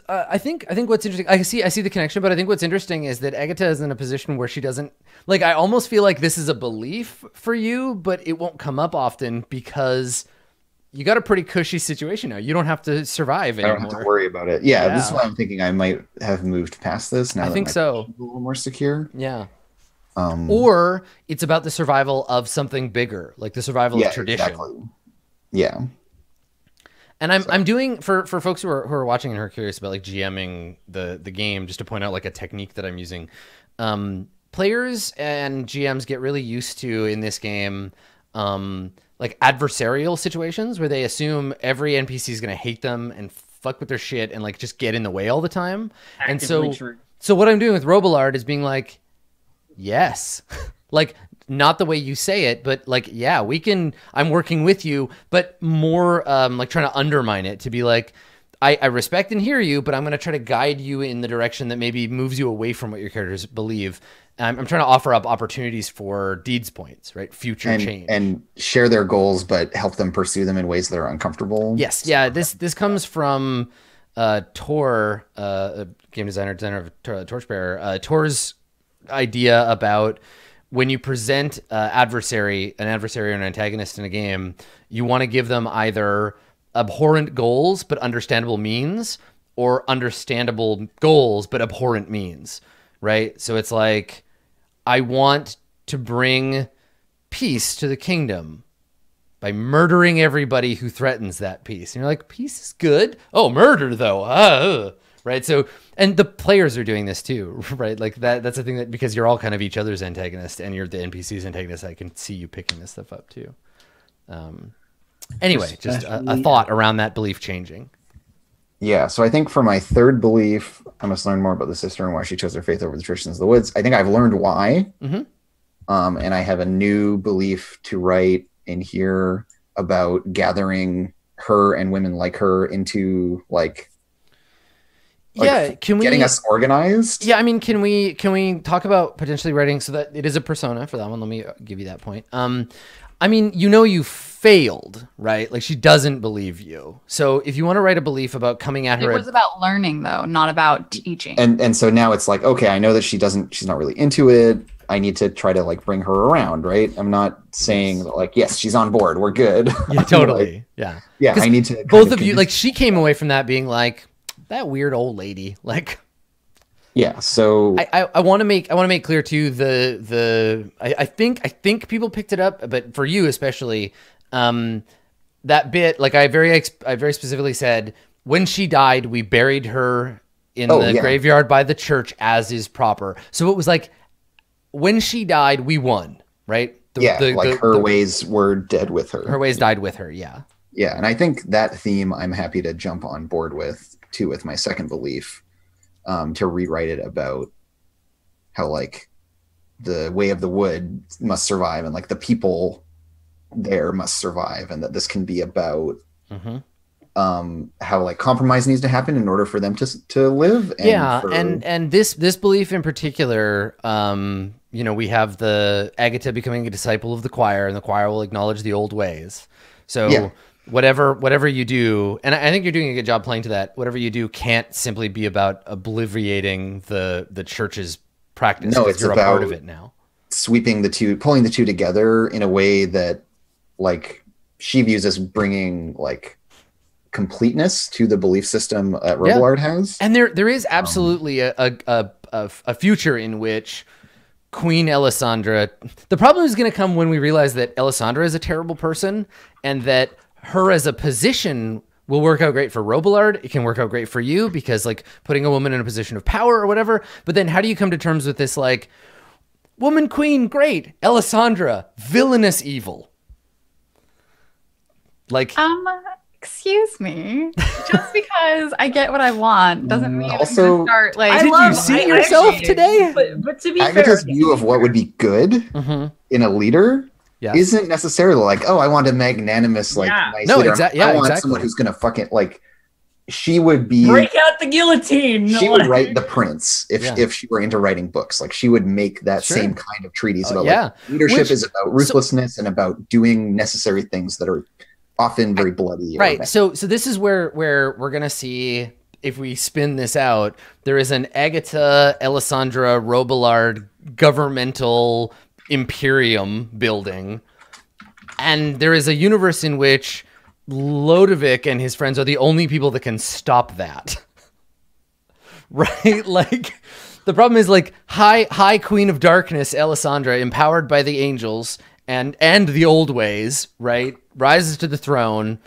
I think what's interesting, I see the connection, but I think what's interesting is that Agatha is in a position where she doesn't, like, I almost feel like this is a belief for you, but it won't come up often because you got a pretty cushy situation now. You don't have to survive anymore. I don't have to worry about it. Yeah, this is why I'm thinking I might have moved past this now. I think so. A little more secure. Yeah. Or it's about the survival of something bigger, like the survival of tradition. Exactly. Yeah. And I'm doing for folks who are watching and who are curious about like GMing the game, just to point out like a technique that I'm using. Players and GMs get really used to in this game, like adversarial situations where they assume every NPC is going to hate them and fuck with their shit and like just get in the way all the time. Actively true. So what I'm doing with Robillard is being like, yes, like. Not the way you say it, but like, yeah, I'm working with you, but more like trying to undermine it to be like, I respect and hear you, but I'm going to try to guide you in the direction that maybe moves you away from what your characters believe. I'm trying to offer up opportunities for deeds points, right? Future change. And share their goals, but help them pursue them in ways that are uncomfortable. Yes. Yeah. This comes from Tor, game designer of Torchbearer. Tor's idea about when you present an adversary or an antagonist in a game, you want to give them either abhorrent goals but understandable means, or understandable goals but abhorrent means, right? So it's like, I want to bring peace to the kingdom by murdering everybody who threatens that peace. And you're like, peace is good? Oh, murder though. Right? So, and the players are doing this too, right? Like that's the thing, that because you're all kind of each other's antagonist and you're the NPC's antagonist, I can see you picking this stuff up too. Anyway, just a thought around that belief changing. Yeah, so I think for my third belief, I must learn more about the sister and why she chose her faith over the traditions of the woods. I think I've learned why. And I have a new belief to write in here about gathering her and women like her into getting us organized. Yeah, I mean, can we talk about potentially writing so that it is a persona for that one? Let me give you that point. I mean, you failed, right? Like, she doesn't believe you. So if you want to write a belief about coming at her, it was about learning though, not about teaching. And so now it's like, okay, I know that she's not really into it. I need to try to bring her around, right? I'm not saying yes, she's on board, we're good. Yeah, totally. Yeah. I need to both of you, she came away from that being like, that weird old lady, yeah. So I want to make clear too, I think people picked it up, but for you especially, that bit, I very specifically said, when she died, we buried her in the graveyard by the church as is proper. So it was when she died, we won, right? Her ways were dead with her. Her ways died with her. Yeah. Yeah. And I think that theme I'm happy to jump on board with too, with my second belief, to rewrite it about how the way of the wood must survive and the people there must survive, and that this can be about how compromise needs to happen in order for them to live. And this belief in particular, we have the Agatha becoming a disciple of the choir, and the choir will acknowledge the old ways. So whatever you do, and I think you're doing a good job playing to that, whatever you do can't simply be about obliterating the church's practice. No, it's you're about a part of it now. Pulling the two together in a way that she views as bringing completeness to the belief system that Robillard has. And there is absolutely a future in which Queen Elisandra, the problem is going to come when we realize that Elisandra is a terrible person, and that her as a position will work out great for Robillard. It can work out great for you because putting a woman in a position of power or whatever. But then how do you come to terms with this woman queen, great, Elisandra, villainous evil? Excuse me. Just because I get what I want doesn't mean also, I'm gonna start did you see yourself today? But to be Agatha's fair, view of what would be good in a leader isn't necessarily I want a magnanimous nice leader. I want someone who's gonna fucking she would be break out the guillotine. She would write The Prince if she were into writing books. She would make that same kind of treatise about leadership is about ruthlessness and about doing necessary things that are often very bloody. Right. So this is where we're gonna see, if we spin this out, there is an Agatha, Elisandra, Robillard governmental imperium building, and there is a universe in which Lodovick and his friends are the only people that can stop that. Right? The problem is high Queen of Darkness Elisandra, empowered by the angels and the old ways, right, rises to the throne.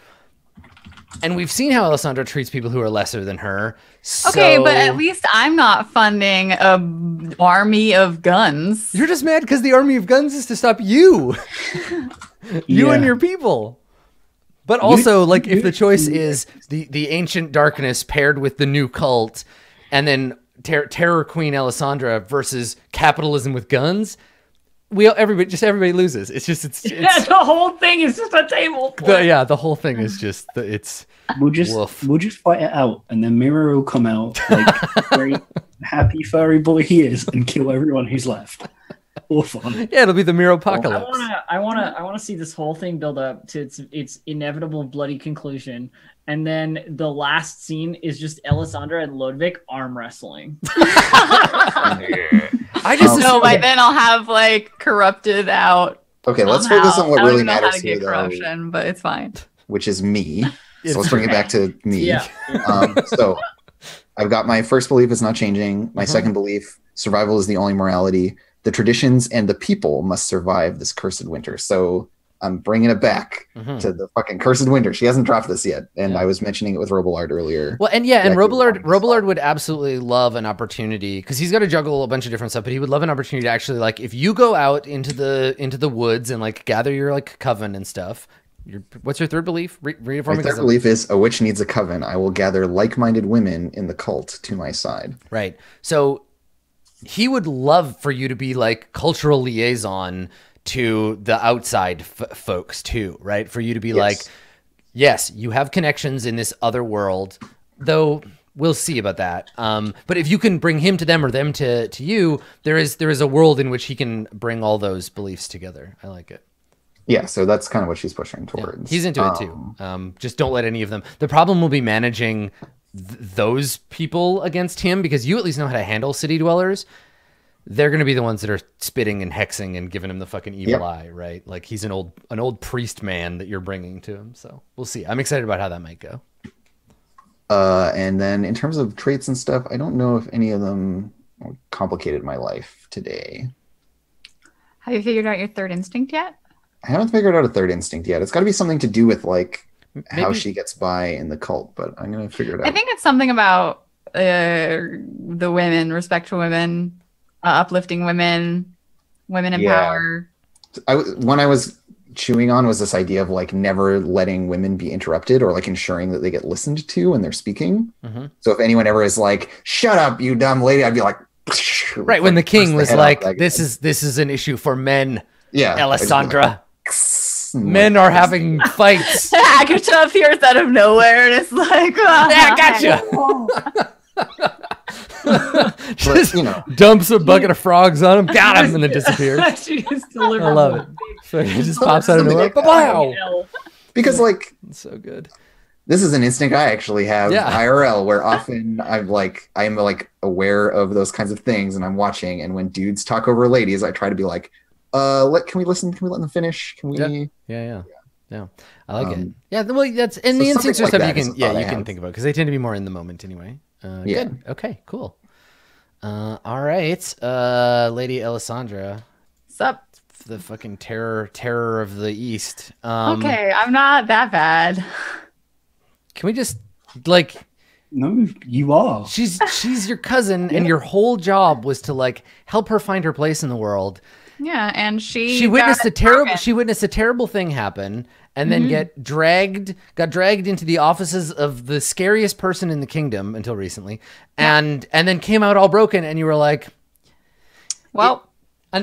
And we've seen how Elisandra treats people who are lesser than her. Okay, but at least I'm not funding an army of guns. You're just mad because the army of guns is to stop you. You and your people. But also, if the choice is the ancient darkness paired with the new cult, and then Terror Queen Elisandra versus capitalism with guns, everybody loses. It's the whole thing is just a table. The whole thing is just we'll just fight it out, and then Miro will come out very happy furry boy he is and kill everyone who's left. All fun. Yeah, it'll be the Miro apocalypse. I want to see this whole thing build up to its inevitable bloody conclusion, and then the last scene is just Elisandra and Lodovick arm wrestling. I just know by then I'll have corrupted out. Okay, let's focus on what really matters here, corruption, but it's fine. Which is me. So let's bring it back to me. Yeah. So I've got my first belief is not changing. My second belief, survival is the only morality. the traditions and the people must survive this cursed winter. So I'm bringing it back to the fucking cursed winter. She hasn't dropped this yet, and I was mentioning it with Robillard earlier. Well, and and Robillard would absolutely love an opportunity, because he's got to juggle a bunch of different stuff. But he would love an opportunity to actually, like, if you go out into the woods and like gather your like coven and stuff. What's your third belief? Read it for me. My third belief is a witch needs a coven. I will gather like-minded women in the cult to my side. Right. So he would love for you to be like cultural liaison to the outside folks too, right? For you to be like, yes, you have connections in this other world, though we'll see about that. But if you can bring him to them or them to you, there is a world in which he can bring all those beliefs together. I like it. Yeah, so that's kind of what she's pushing towards. Yeah, he's into it too. Just don't let any of them. The problem will be managing those people against him, because you at least know how to handle city dwellers. They're going to be the ones that are spitting and hexing and giving him the fucking evil eye, right? Like he's an old priest man that you're bringing to him. So we'll see. I'm excited about how that might go. And then in terms of traits and stuff, I don't know if any of them complicated my life today. Have you figured out your third instinct yet? I haven't figured out a third instinct yet. It's got to be something to do with like how she gets by in the cult, but I'm going to figure it out. I think it's something about the women, respect for women, uplifting women in power. When I was chewing on was this idea of like never letting women be interrupted, or like ensuring that they get listened to when they're speaking. So if anyone ever is like, "Shut up, you dumb lady," I'd be like, right. When the king was like, "This is an issue for men." Yeah, Alessandra. Men are having fights. Agatha appears out of nowhere and it's like, yeah, gotcha. Just dumps a bucket of frogs on him, got him, and then disappears. She just delivers. I love it. So he just pops out of nowhere. Wow. Because like, it's so good. This is an instinct I actually have IRL, where often I'm like aware of those kinds of things, and I'm watching, and when dudes talk over ladies, I try to be like, can we listen? Can we let them finish? Can we? Yeah. I like it. Yeah, well, that's and the instincts are stuff you can think about, because they tend to be more in the moment anyway. Good. Okay. Cool. All right, Lady Alessandra. Sup? The fucking terror of the East. Okay, I'm not that bad. Can we just like? No, you are. She's your cousin, and your whole job was to like help her find her place in the world. Yeah, and she witnessed a terrible thing happen, and then got dragged into the offices of the scariest person in the kingdom until recently, and then came out all broken, and you were like, well.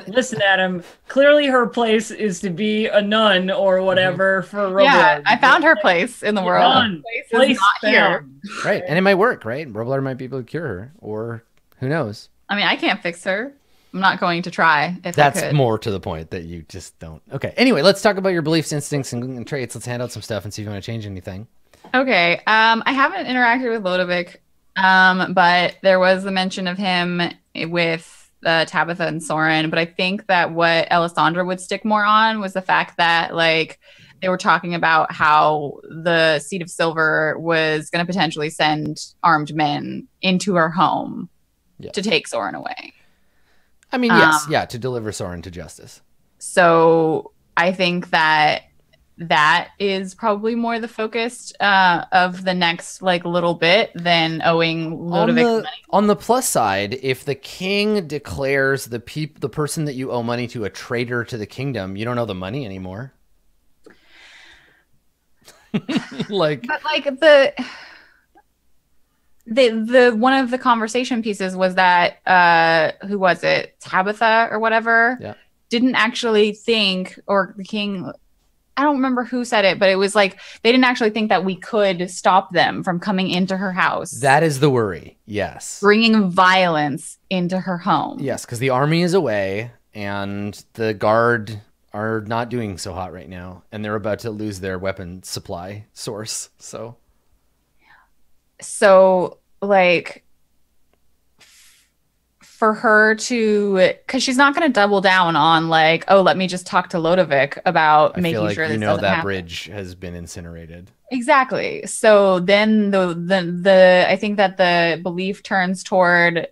Listen, Adam, clearly her place is to be a nun or whatever for Robillard. Yeah, I found her place in the world. Nun. Place not here. Right, and it might work, right? Robillard might be able to cure her, or who knows? I mean, I can't fix her. I'm not going to try if That's I could. More to the point that you just don't. Okay, anyway, let's talk about your beliefs, instincts, and traits. Let's hand out some stuff and see if you want to change anything. Okay, I haven't interacted with Lodovic, but there was a mention of him with Tabitha and Soren, but I think that what Alessandra would stick more on was the fact that like they were talking about how the Seat of Silver was going to potentially send armed men into her home to take Soren away. I mean, yes, to deliver Soren to justice. So I think that is probably more the focus of the next like little bit than owing Lodovic money. On the plus side, if the king declares the person that you owe money to a traitor to the kingdom, you don't owe the money anymore. But like the one of the conversation pieces was that who was it, Tabitha or whatever, didn't actually think, or the king. I don't remember who said it, but it was like they didn't actually think that we could stop them from coming into her house. That is the worry. Yes. Bringing violence into her home. Yes, because the army is away and the guard are not doing so hot right now, and they're about to lose their weapon supply source. So like for her to, because she's not going to double down on like, oh, let me just talk to Lodovic about making sure this doesn't happen. Bridge has been incinerated. Exactly. So then the I think that the belief turns toward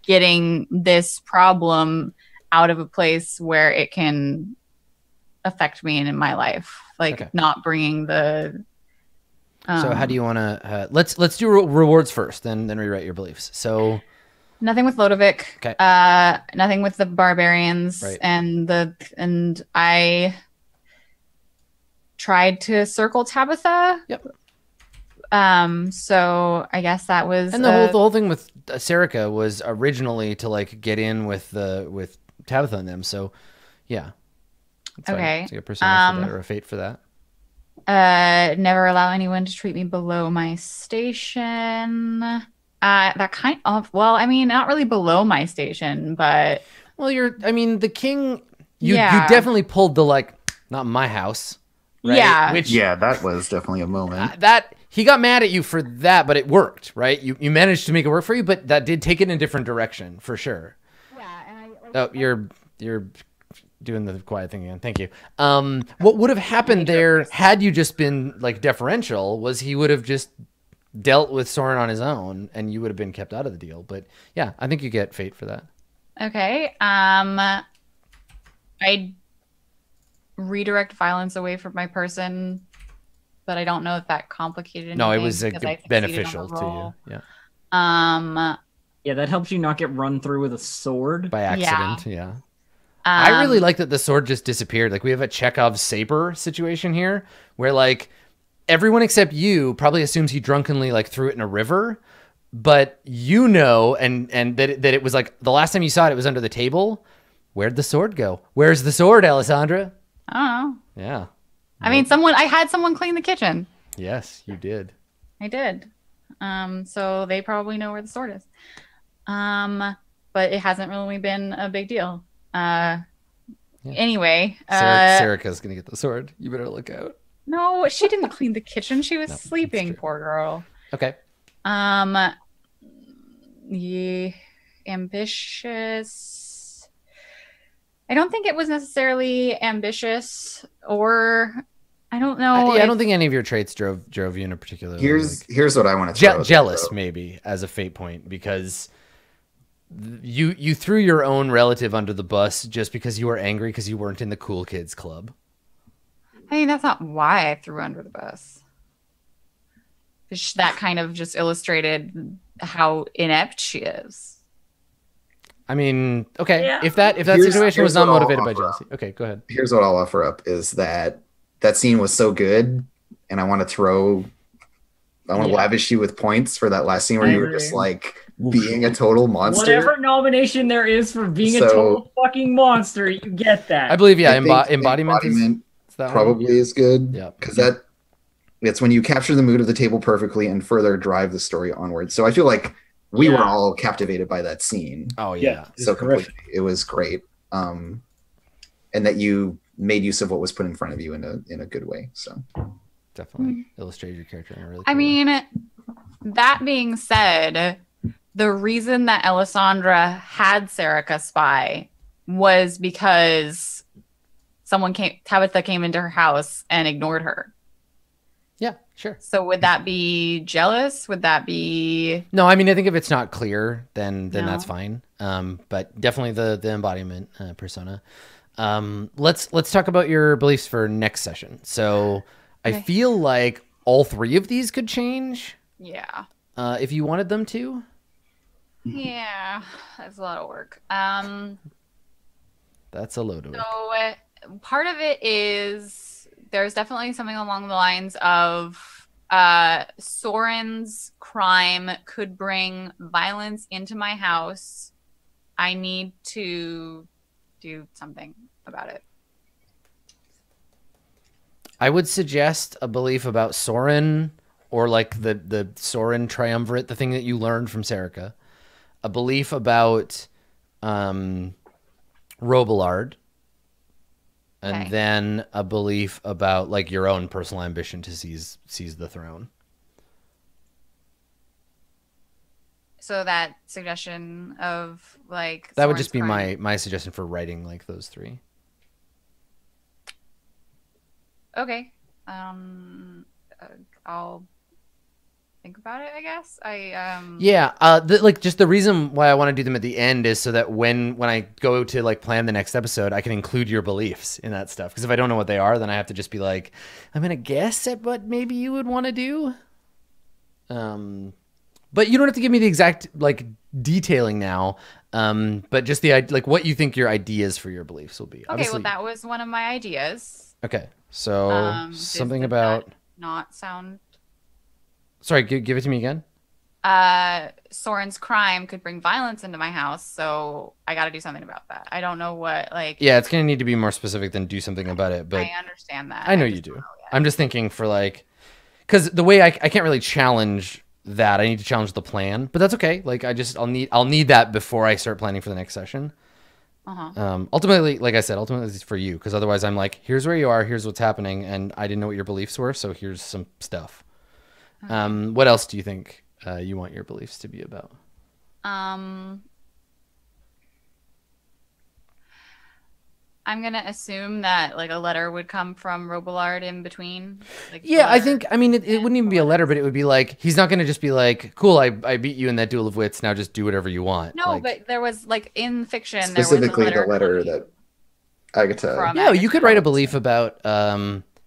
getting this problem out of a place where it can affect me and in my life, like not bringing the. So how do you want to? Let's do rewards first, then rewrite your beliefs. So nothing with Lodovic. Okay. Nothing with the barbarians, Right. and I tried to circle Tabitha. Yep. So I guess that was and the whole thing with Serica was originally to like get in with Tabitha and them. So yeah. That's okay. It's like a persona for that or a fate for that. Never allow anyone to treat me below my station. That kind of, well, I mean, not really below my station, but well, the king. You definitely pulled the like, not my house. Right? Yeah. That was definitely a moment. That he got mad at you for that, but it worked, right? You managed to make it work for you, but that did take it in a different direction for sure. Yeah, and you're doing the quiet thing again. Thank you. What would have happened there had you just been like deferential was he would have just dealt with Soren on his own and you would have been kept out of the deal. But yeah, I think you get fate for that. Okay. I redirect violence away from my person, but I don't know if that complicated anything. No, it was beneficial to you. Yeah. Yeah, that helps you not get run through with a sword. By accident, yeah. I really like that the sword just disappeared. Like we have a Chekhov saber situation here where like everyone except you probably assumes he drunkenly like threw it in a river, but and that it was like the last time you saw it was under the table. Where'd the sword go? Where's the sword, Alessandra? I don't know. Yeah. I mean, I had someone clean the kitchen. Yes, you did. I did. So they probably know where the sword is. But it hasn't really been a big deal. Anyway, Serica's gonna get the sword. You better look out. No, she didn't clean the kitchen. She was sleeping, poor girl. Okay. Ambitious. I don't think it was necessarily ambitious, or I don't know. I don't think any of your traits drove you in a particular. Here's what I want to throw jealous maybe as a fate point because you threw your own relative under the bus just because you were angry because you weren't in the cool kids club. I mean, that's not why I threw her under the bus. That kind of just illustrated how inept she is. I mean, okay, yeah. if that situation was not motivated by jealousy. Okay, go ahead. Here's what I'll offer up is that scene was so good, and I want to lavish you with points for that last scene where you were just like being a total monster. Whatever nomination there is for being a total fucking monster, you get that. I believe, embodiment probably is good. Yeah, because it's when you capture the mood of the table perfectly and further drive the story onward. So I feel like we were all captivated by that scene. Oh yeah, so completely, it was great. And that you made use of what was put in front of you in a good way. So definitely illustrated your character in a really cool way. That being said, the reason that Alessandra had Serica spy was because Tabitha came into her house and ignored her. Yeah, sure. So would that be jealous? Would that be... No, I mean, I think if it's not clear, then that's fine. But definitely the embodiment persona. Let's talk about your beliefs for next session. So I feel like all three of these could change. Yeah. If you wanted them to. Yeah, that's a lot of work. That's a load of work. So part of it is there's definitely something along the lines of Soren's crime could bring violence into my house. I need to do something about it. I would suggest a belief about Soren, or like the Soren triumvirate, the thing that you learned from Serica. A belief about Robillard, and then a belief about like your own personal ambition to seize the throne. So that suggestion of like that would just be my suggestion for writing like those three. Okay. think about it, I guess. Yeah, just the reason why I want to do them at the end is so that when I go to like plan the next episode, I can include your beliefs in that stuff. Because if I don't know what they are, then I have to just be like, I'm gonna guess at what maybe you would want to do. But you don't have to give me the exact like detailing now. But just the like what you think your ideas for your beliefs will be. Okay, Obviously, well that was one of my ideas. Okay, so something does about that not sound. Sorry, give it to me again. Soren's crime could bring violence into my house, so I got to do something about that. I don't know what, like. Yeah, it's gonna need to be more specific than do something about it. But I understand that. I know you do. I'm just thinking for like, because the way I can't really challenge that. I need to challenge the plan, but that's okay. Like I'll need that before I start planning for the next session. Ultimately, like I said, it's for you, because otherwise I'm like, here's where you are, here's what's happening, and I didn't know what your beliefs were, so here's some stuff. What else do you think you want your beliefs to be about? I'm gonna assume that like a letter would come from Robillard in between. Like, yeah, I mean it wouldn't even be a letter, but it would be like, he's not gonna just be like, cool, I beat you in that duel of wits, now just do whatever you want. No, like, but there was like in fiction specifically there was the letter that Agatha. Yeah, you could write a belief about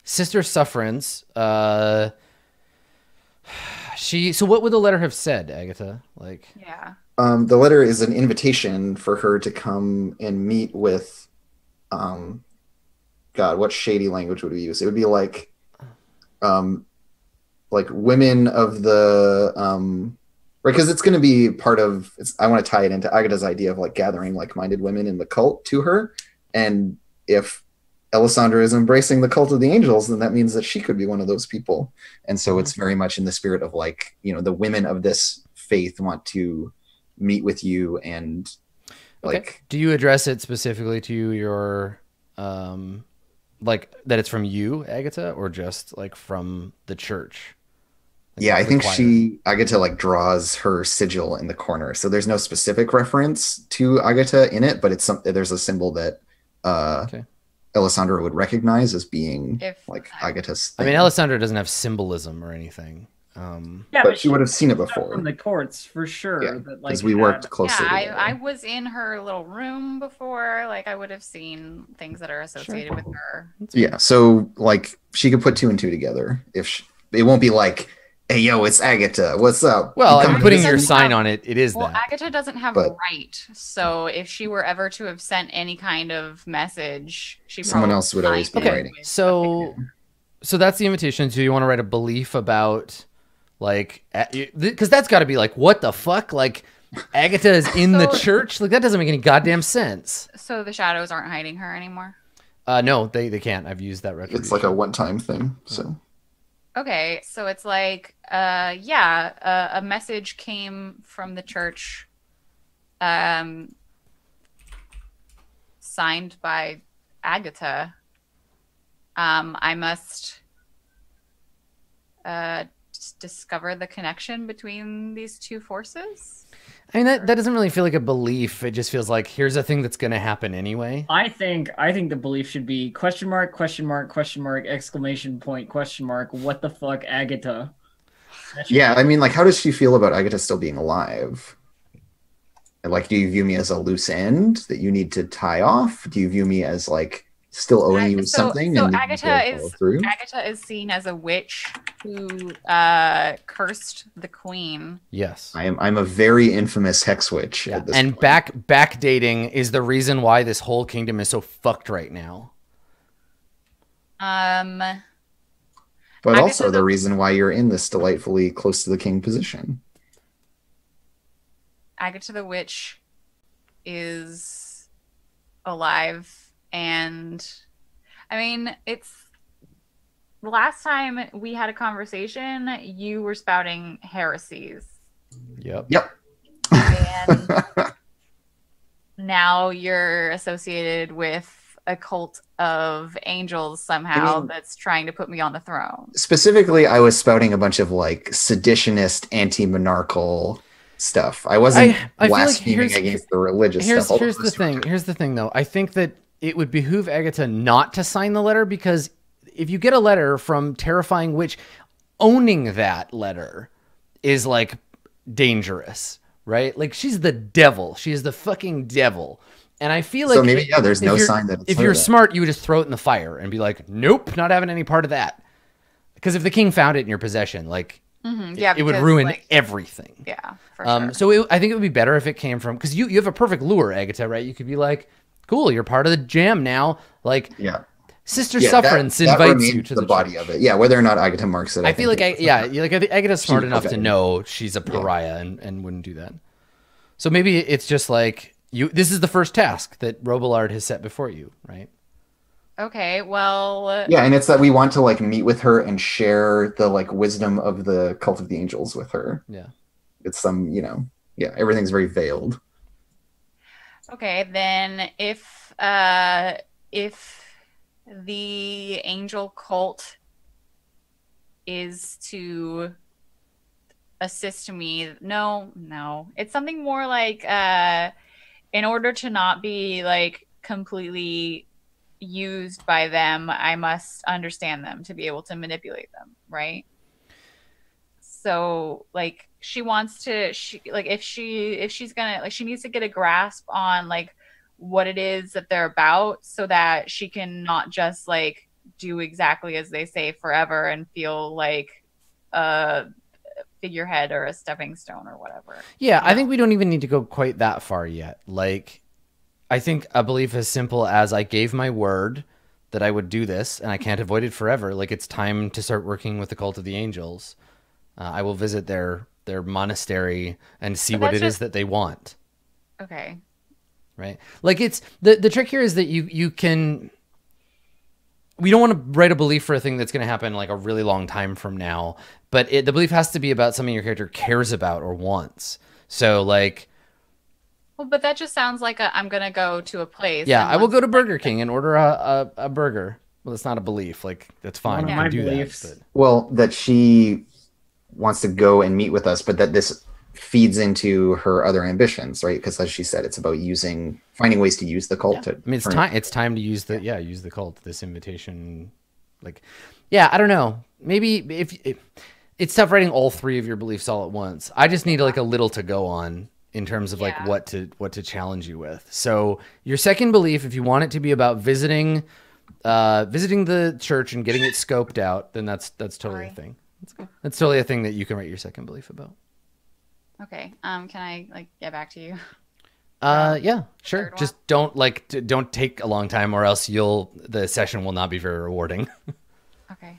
sister sufferance. So what would the letter have said, Agatha? Like, yeah. The letter is an invitation for her to come and meet with, God, what shady language would we use? It would be like women of the, right? Because it's going to be part of. I want to tie it into Agatha's idea of like gathering like-minded women in the cult to her, and if Alessandra is embracing the cult of the angels, then that means that she could be one of those people. And so it's very much in the spirit of like, the women of this faith want to meet with you and like. Okay. Do you address it specifically to your, like that it's from you, Agatha, or just like from the church? Like, yeah, I think Agatha like draws her sigil in the corner. So there's no specific reference to Agatha in it, but there's a symbol that, Alessandra would recognize as being Agatha's thing. I mean, Alessandra doesn't have symbolism or anything. But she would have seen it before from the courts for sure. Yeah, because we worked closely. Yeah, I was in her little room before. Like I would have seen things that are associated with her. Yeah, so like she could put two and two together. It won't be like, hey, yo, it's Agatha. What's up? Well, I'm putting your sign on it. It is that. Well, Agatha doesn't have right. So if she were ever to have sent any kind of message, someone else would always be writing. So that's the invitation. Do you want to write a belief about, like, because that's got to be like, what the fuck? Like, Agatha is in the church? Like, that doesn't make any goddamn sense. So the shadows aren't hiding her anymore? No, they can't. I've used that retribution. It's like a one-time thing, so. Okay, so it's like, a message came from the church, signed by Agatha. I must discover the connection between these two forces. I mean, that doesn't really feel like a belief. It just feels like, here's a thing that's going to happen anyway. I think the belief should be question mark, exclamation point, question mark, what the fuck, Agatha? Yeah, I mean, like, how does she feel about Agatha still being alive? Like, do you view me as a loose end that you need to tie off? Do you view me as, like, still owing you something? So Agatha is seen as a witch who cursed the queen. Yes, I'm a very infamous hex witch. Yeah. At this and point. backdating is the reason why this whole kingdom is so fucked right now. But also the reason why you're in this delightfully close to the king position. Agatha the witch is alive. And I mean, it's the last time we had a conversation, you were spouting heresies. Yep. And now you're associated with a cult of angels somehow that's trying to put me on the throne. Specifically, I was spouting a bunch of like seditionist, anti-monarchical stuff. I wasn't blaspheming against the religious stuff. Here's the thing. Here's the thing, though. I think that it would behoove Agatha not to sign the letter, because if you get a letter from Terrifying Witch owning that letter, is like dangerous, right? Like she's the devil. She is the fucking devil. And I feel like so maybe there's no sign that it's if her you're then. smart, you would just throw it in the fire and be like, nope, not having any part of that. Because if the king found it in your possession, like it would ruin like, everything. Yeah, for sure. So I think it would be better if it came from, because you have a perfect lure, Agatha, right? You could be like, cool, you're part of the jam now. Like, Sister Sufferance invites you to the body of it. Yeah, whether or not Agatha marks it. I feel like I think Agatha's smart enough to know she's a pariah and wouldn't do that. So maybe it's just like this is the first task that Robillard has set before you, right? Okay, well... Yeah, and it's that we want to, like, meet with her and share the, like, wisdom of the Cult of the Angels with her. Yeah. It's some, everything's very veiled. Okay, then if the angel cult is to assist me, no. It's something more like, in order to not be, like, completely used by them, I must understand them to be able to manipulate them, right? So like she wants to if she's gonna, like, she needs to get a grasp on like what it is that they're about so that she can not just like do exactly as they say forever and feel like a figurehead or a stepping stone or whatever. Yeah, I think we don't even need to go quite that far yet. Like, I think a belief as simple as I gave my word that I would do this and I can't avoid it forever. Like, it's time to start working with the Cult of the Angels. I will visit their monastery and see what it is that they want. Okay. Right? Like, it's the trick here is that you can... We don't want to write a belief for a thing that's going to happen like a really long time from now, but the belief has to be about something your character cares about or wants. So, like... Well, but that just sounds like I'm going to go to a place. Yeah, I will go to Burger King and order a burger. Well, that's not a belief. Like, that's fine. You can do that. But... Well, that she wants to go and meet with us, but that this feeds into her other ambitions, right? Because as she said, it's about finding ways to use the cult. Yeah. I mean, it's time to use the cult, this invitation. Like, yeah, I don't know. Maybe if it's tough writing all three of your beliefs all at once. I just need like a little to go on in terms of like what to challenge you with. So your second belief, if you want it to be about visiting the church and getting it scoped out, then that's totally a thing. That's totally a thing that you can write your second belief about. Okay. Can I like get back to you? Yeah, sure. Just don't take a long time or else the session will not be very rewarding. Okay.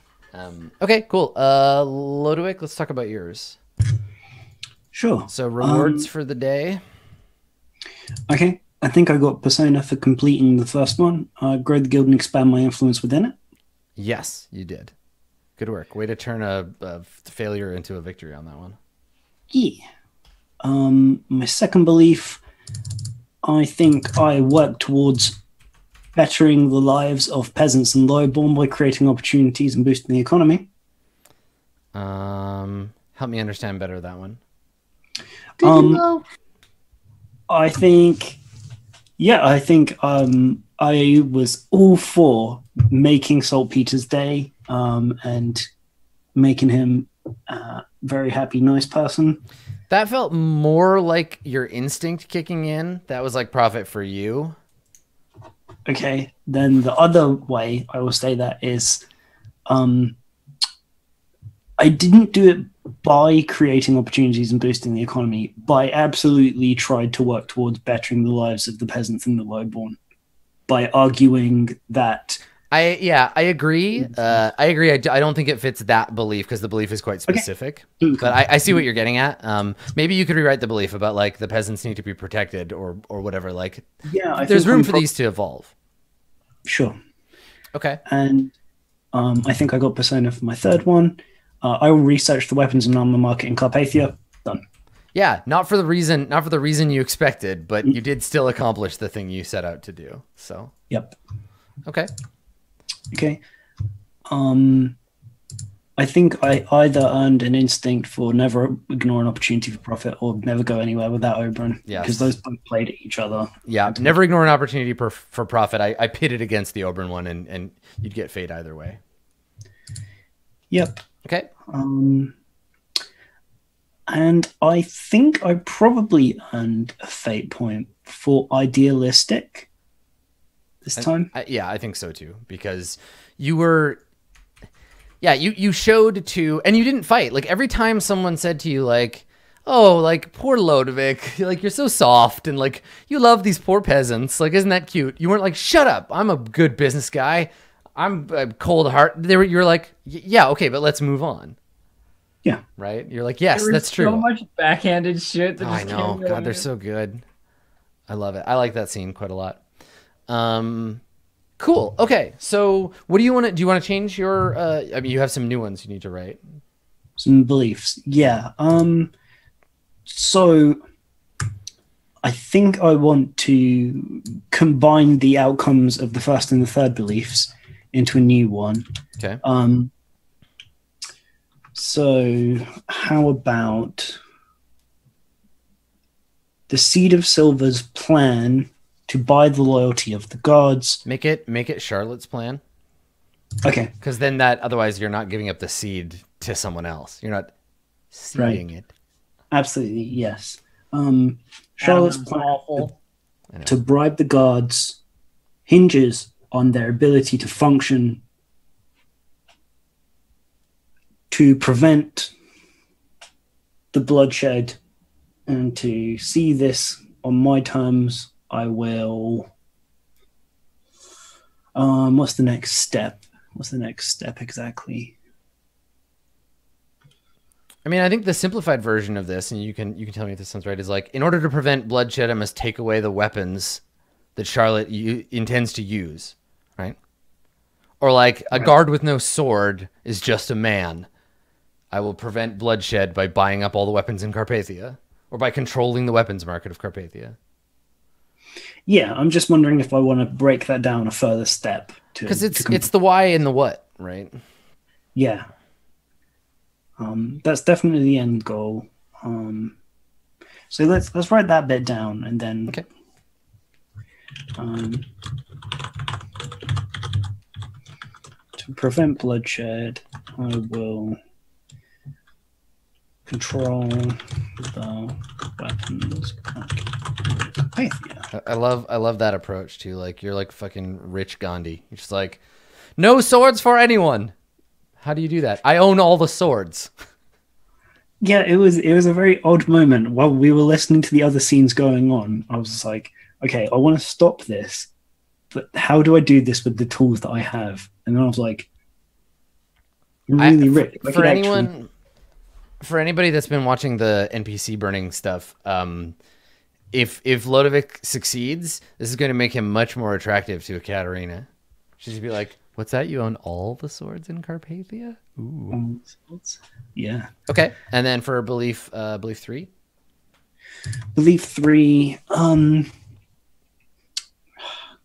Okay, cool. Lodowick, let's talk about yours. Sure. So rewards for the day. Okay. I think I got Persona for completing the first one. Grow the guild and expand my influence within it. Yes, you did. Good work. Way to turn a failure into a victory on that one. Yeah. My second belief, I think I work towards bettering the lives of peasants and lowborn by creating opportunities and boosting the economy. Help me understand better that one. I think I was all for making Saltpeter's day and making him a very happy, nice person. That felt more like your instinct kicking in. That was like profit for you. Okay, then the other way I will say that is I didn't do it by creating opportunities and boosting the economy, but I absolutely tried to work towards bettering the lives of the peasants and the lowborn by arguing that... I agree. I agree. I don't think it fits that belief because the belief is quite specific. Okay. But I see what you're getting at. Maybe you could rewrite the belief about like the peasants need to be protected or whatever. Like, there's room for these to evolve. Sure. Okay. And I think I got Persona for my third one. I will research the weapons and armor market in Carpathia. Done. Yeah, not for the reason you expected, but you did still accomplish the thing you set out to do. So. Yep. Okay. Okay. I think I either earned an instinct for never ignore an opportunity for profit or never go anywhere without Oberon. Yes. Because those both played at each other. Yeah, never ignore an opportunity for profit. I pitted against the Oberon one, and you'd get fate either way. Yep. Okay. And I think I probably earned a fate point for idealistic this time. I think so too, because you were, you showed to, and you didn't fight. Like every time someone said to you, like, oh, like poor Lodovic, like you're so soft, and like you love these poor peasants, like isn't that cute? You weren't like, shut up, I'm a good business guy, I'm a cold heart. You're like, yeah, okay, but let's move on. Yeah, right. You're like, yes, that's true. So much backhanded shit. That I know. God, they're so good. I love it. I like that scene quite a lot. Cool. Okay, so what do you want to? Do you want to change your? I mean, you have some new ones you need to write. Some beliefs. Yeah. So I think I want to combine the outcomes of the first and the third beliefs into a new one. Okay. So how about the Seed of Silver's plan to buy the loyalty of the gods? Make it Charlotte's plan. Okay. Because then otherwise you're not giving up the seed to someone else. You're not seeding it. Absolutely, yes. Charlotte's plan to bribe the gods hinges on their ability to function to prevent the bloodshed, and to see this on my terms, I will. What's the next step? What's the next step exactly? I mean, I think the simplified version of this, and you can tell me if this sounds right, is like, in order to prevent bloodshed, I must take away the weapons that Charlotte intends to use, right? Or like, a guard with no sword is just a man. I will prevent bloodshed by buying up all the weapons in Carpathia, or by controlling the weapons market of Carpathia. Yeah, I'm just wondering if I want to break that down a further step. Because it's the why and the what, right? Yeah. That's definitely the end goal. So let's write that bit down, and then okay. To prevent bloodshed, I will control the weapons. I love that approach too. Like, you're like fucking Rich Gandhi. You're just like, no swords for anyone. How do you do that? I own all the swords. Yeah, it was a very odd moment while we were listening to the other scenes going on. I was just like, okay, I want to stop this, but how do I do this with the tools that I have? And then I was like, really rich. For anybody that's been watching the NPC burning stuff, if Lodovic succeeds, this is going to make him much more attractive to Ekaterina. She's going to be like, what's that? You own all the swords in Carpathia? Ooh. Yeah. Okay. And then for belief 3? Belief 3,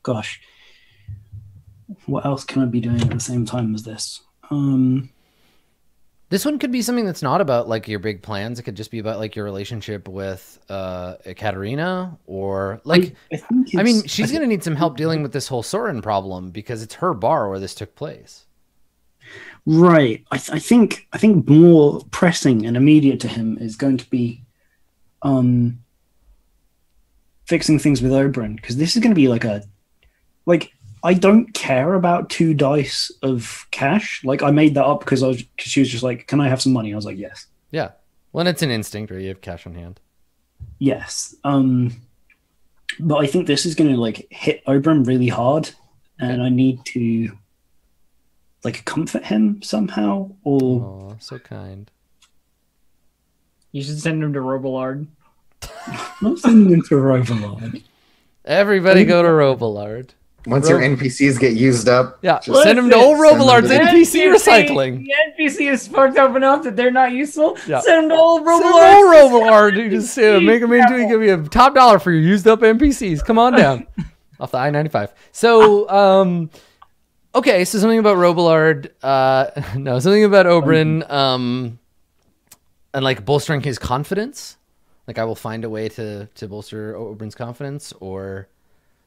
gosh. What else can I be doing at the same time as this? This one could be something that's not about like your big plans. It could just be about like your relationship with Ekaterina, or like, I mean, she's going to need some help dealing with this whole Soren problem because it's her bar where this took place. Right. I think more pressing and immediate to him is going to be fixing things with Oberyn, because this is going to be like I don't care about 2 dice of cash. Like, I made that up because she was just like, can I have some money? I was like, yes. Yeah. Well, it's an instinct, right? You have cash on hand. Yes. But I think this is going to like hit Oberyn really hard, and I need to like comfort him somehow. Or so kind. You should send him to Robillard. Not sending him to Robillard. Everybody go to Robillard. Once your NPCs get used up, send them to old Robillard's NPC recycling. The NPC is fucked up enough that they're not useful. Yeah. Send them to old Robillard. Send Robillard. You just make them into, give you a top dollar for your used up NPCs. Come on down off the I-95. So, okay, so something about Robillard. No, something about Oberyn. And like bolstering his confidence. Like, I will find a way to bolster Oberyn's confidence, or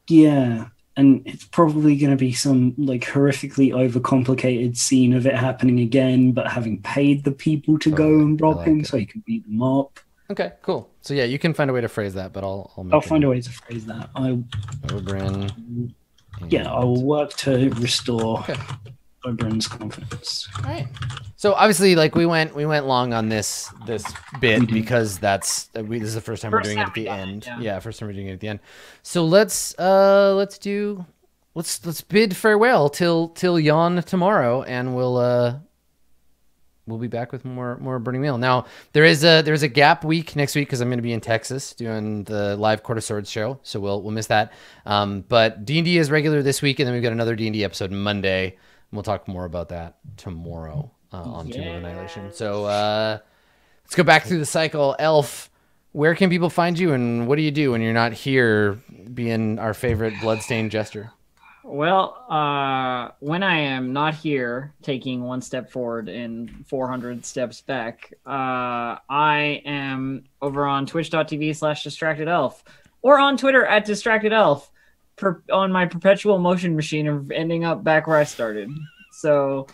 yeah. and it's probably going to be some like horrifically overcomplicated scene of it happening again, but having paid the people to go and rob him so you can beat them up. Okay, cool. So yeah, you can find a way to phrase that, but I'll find a way to phrase that. Oberyn. Yeah, I will work to restore Oberyn's confidence. All right. So obviously, like we went long on this bit because this is the first time we're doing it at the end. Yeah, first time we're doing it at the end. So let's bid farewell till yawn tomorrow, and we'll be back with more Burning Wheel. Now there's a gap week next week because I'm going to be in Texas doing the live Court of Swords show, so we'll miss that. But D&D is regular this week, and then we've got another D&D episode Monday, and we'll talk more about that tomorrow on Tomb of Annihilation. So let's go back through the cycle. Elf, where can people find you, and what do you do when you're not here being our favorite bloodstained jester? Well, when I am not here, taking one step forward and 400 steps back, I am over on twitch.tv/distractedelf or on Twitter @distractedelf on my perpetual motion machine of ending up back where I started. So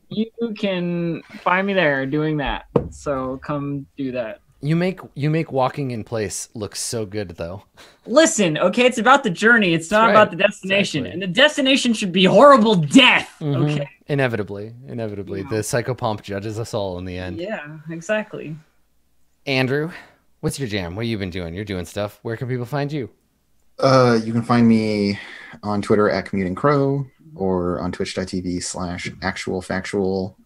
you can find me there doing that. So come do that. You make walking in place look so good, though. Listen, okay, it's about the journey. It's not about the destination. Exactly. And the destination should be horrible death, okay? Inevitably. The psychopomp judges us all in the end. Yeah, exactly. Andrew, what's your jam? What have you been doing? You're doing stuff. Where can people find you? You can find me on Twitter @CommutingCrow or on twitch.tv/actualfactual.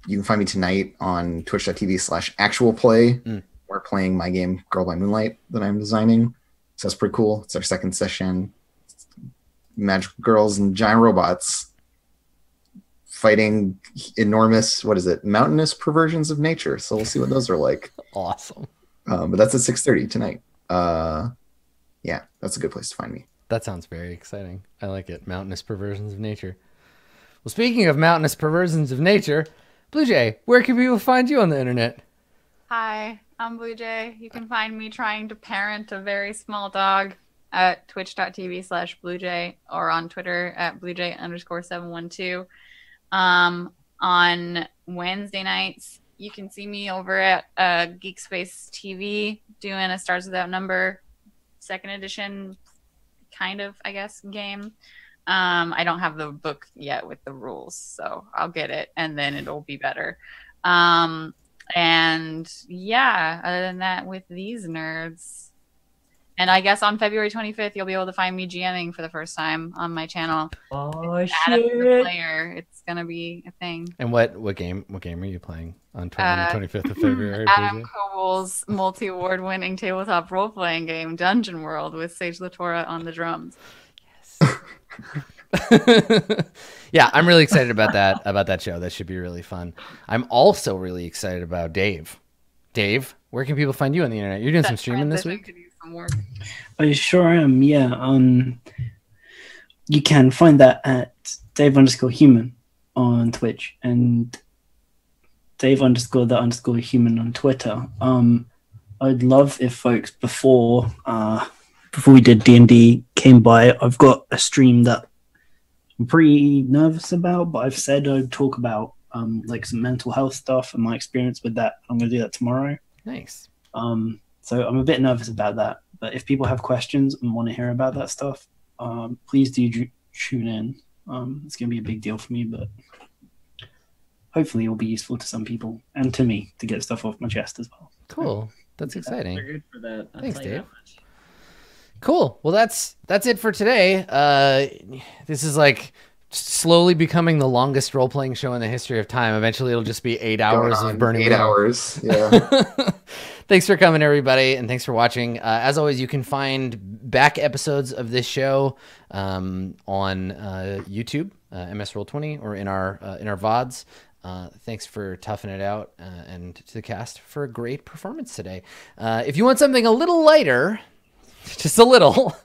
You can find me tonight on twitch.tv/actualplay. We're playing my game Girl by Moonlight that I'm designing. So that's pretty cool. It's our second session. Magical girls and giant robots fighting enormous, mountainous perversions of nature. So we'll see what those are like. Awesome. But that's at 6:30 tonight. Yeah, that's a good place to find me. That sounds very exciting. I like it. Mountainous perversions of nature. Well, speaking of mountainous perversions of nature, Blue Jay, where can people find you on the internet? Hi, I'm Blue Jay. You can find me trying to parent a very small dog at twitch.tv/BlueJay or on Twitter @BlueJay_712. On Wednesday nights, you can see me over at Geek Space TV doing a Stars Without Number 2nd edition kind of, I guess, game. I don't have the book yet with the rules, so I'll get it and then it'll be better. And yeah, other than that, with these nerds. And I guess on February 25th, you'll be able to find me GMing for the first time on my channel. Oh, shit. The player. It's going to be a thing. And what game are you playing on 25th of February? Adam Cobol's multi-award-winning tabletop role-playing game, Dungeon World, with Sage Latora on the drums. Yes. Yeah, I'm really excited about that show. That should be really fun. I'm also really excited about Dave. Dave, where can people find you on the internet? You're doing some streaming this week? I sure am, yeah. You can find that at Dave_human on Twitch and Dave_the_human on Twitter. I'd love if folks before we did D&D came by. I've got a stream that I'm pretty nervous about, but I've said I'd talk about like some mental health stuff and my experience with that. I'm going to do that tomorrow. Nice. So I'm a bit nervous about that. But if people have questions and want to hear about that stuff, please do tune in. It's going to be a big deal for me, but hopefully it will be useful to some people and to me to get stuff off my chest as well. Cool. That's exciting. They're good for that. Thanks, Dave. Cool. Well, that's it for today. This is like slowly becoming the longest role-playing show in the history of time. Eventually, it'll just be 8 hours of burning. 8 hours. Yeah. Thanks for coming, everybody, and thanks for watching. As always, you can find back episodes of this show on YouTube, MS Roll20, or in our VODs. Thanks for toughing it out, and to the cast for a great performance today. If you want something a little lighter, just a little,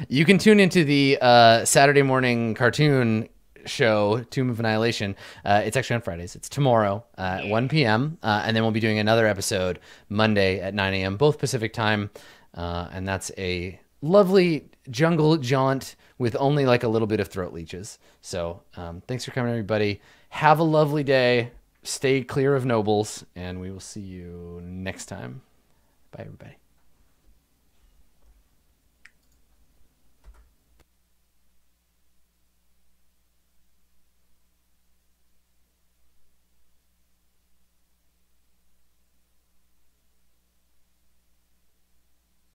you can tune into the Saturday morning cartoon show, Tomb of Annihilation. It's actually on Fridays. It's tomorrow at 1 p.m. And then we'll be doing another episode Monday at 9 a.m., both Pacific time. And that's a lovely jungle jaunt with only like a little bit of throat leeches. So thanks for coming, everybody. Have a lovely day. Stay clear of nobles, and we will see you next time. Bye, everybody.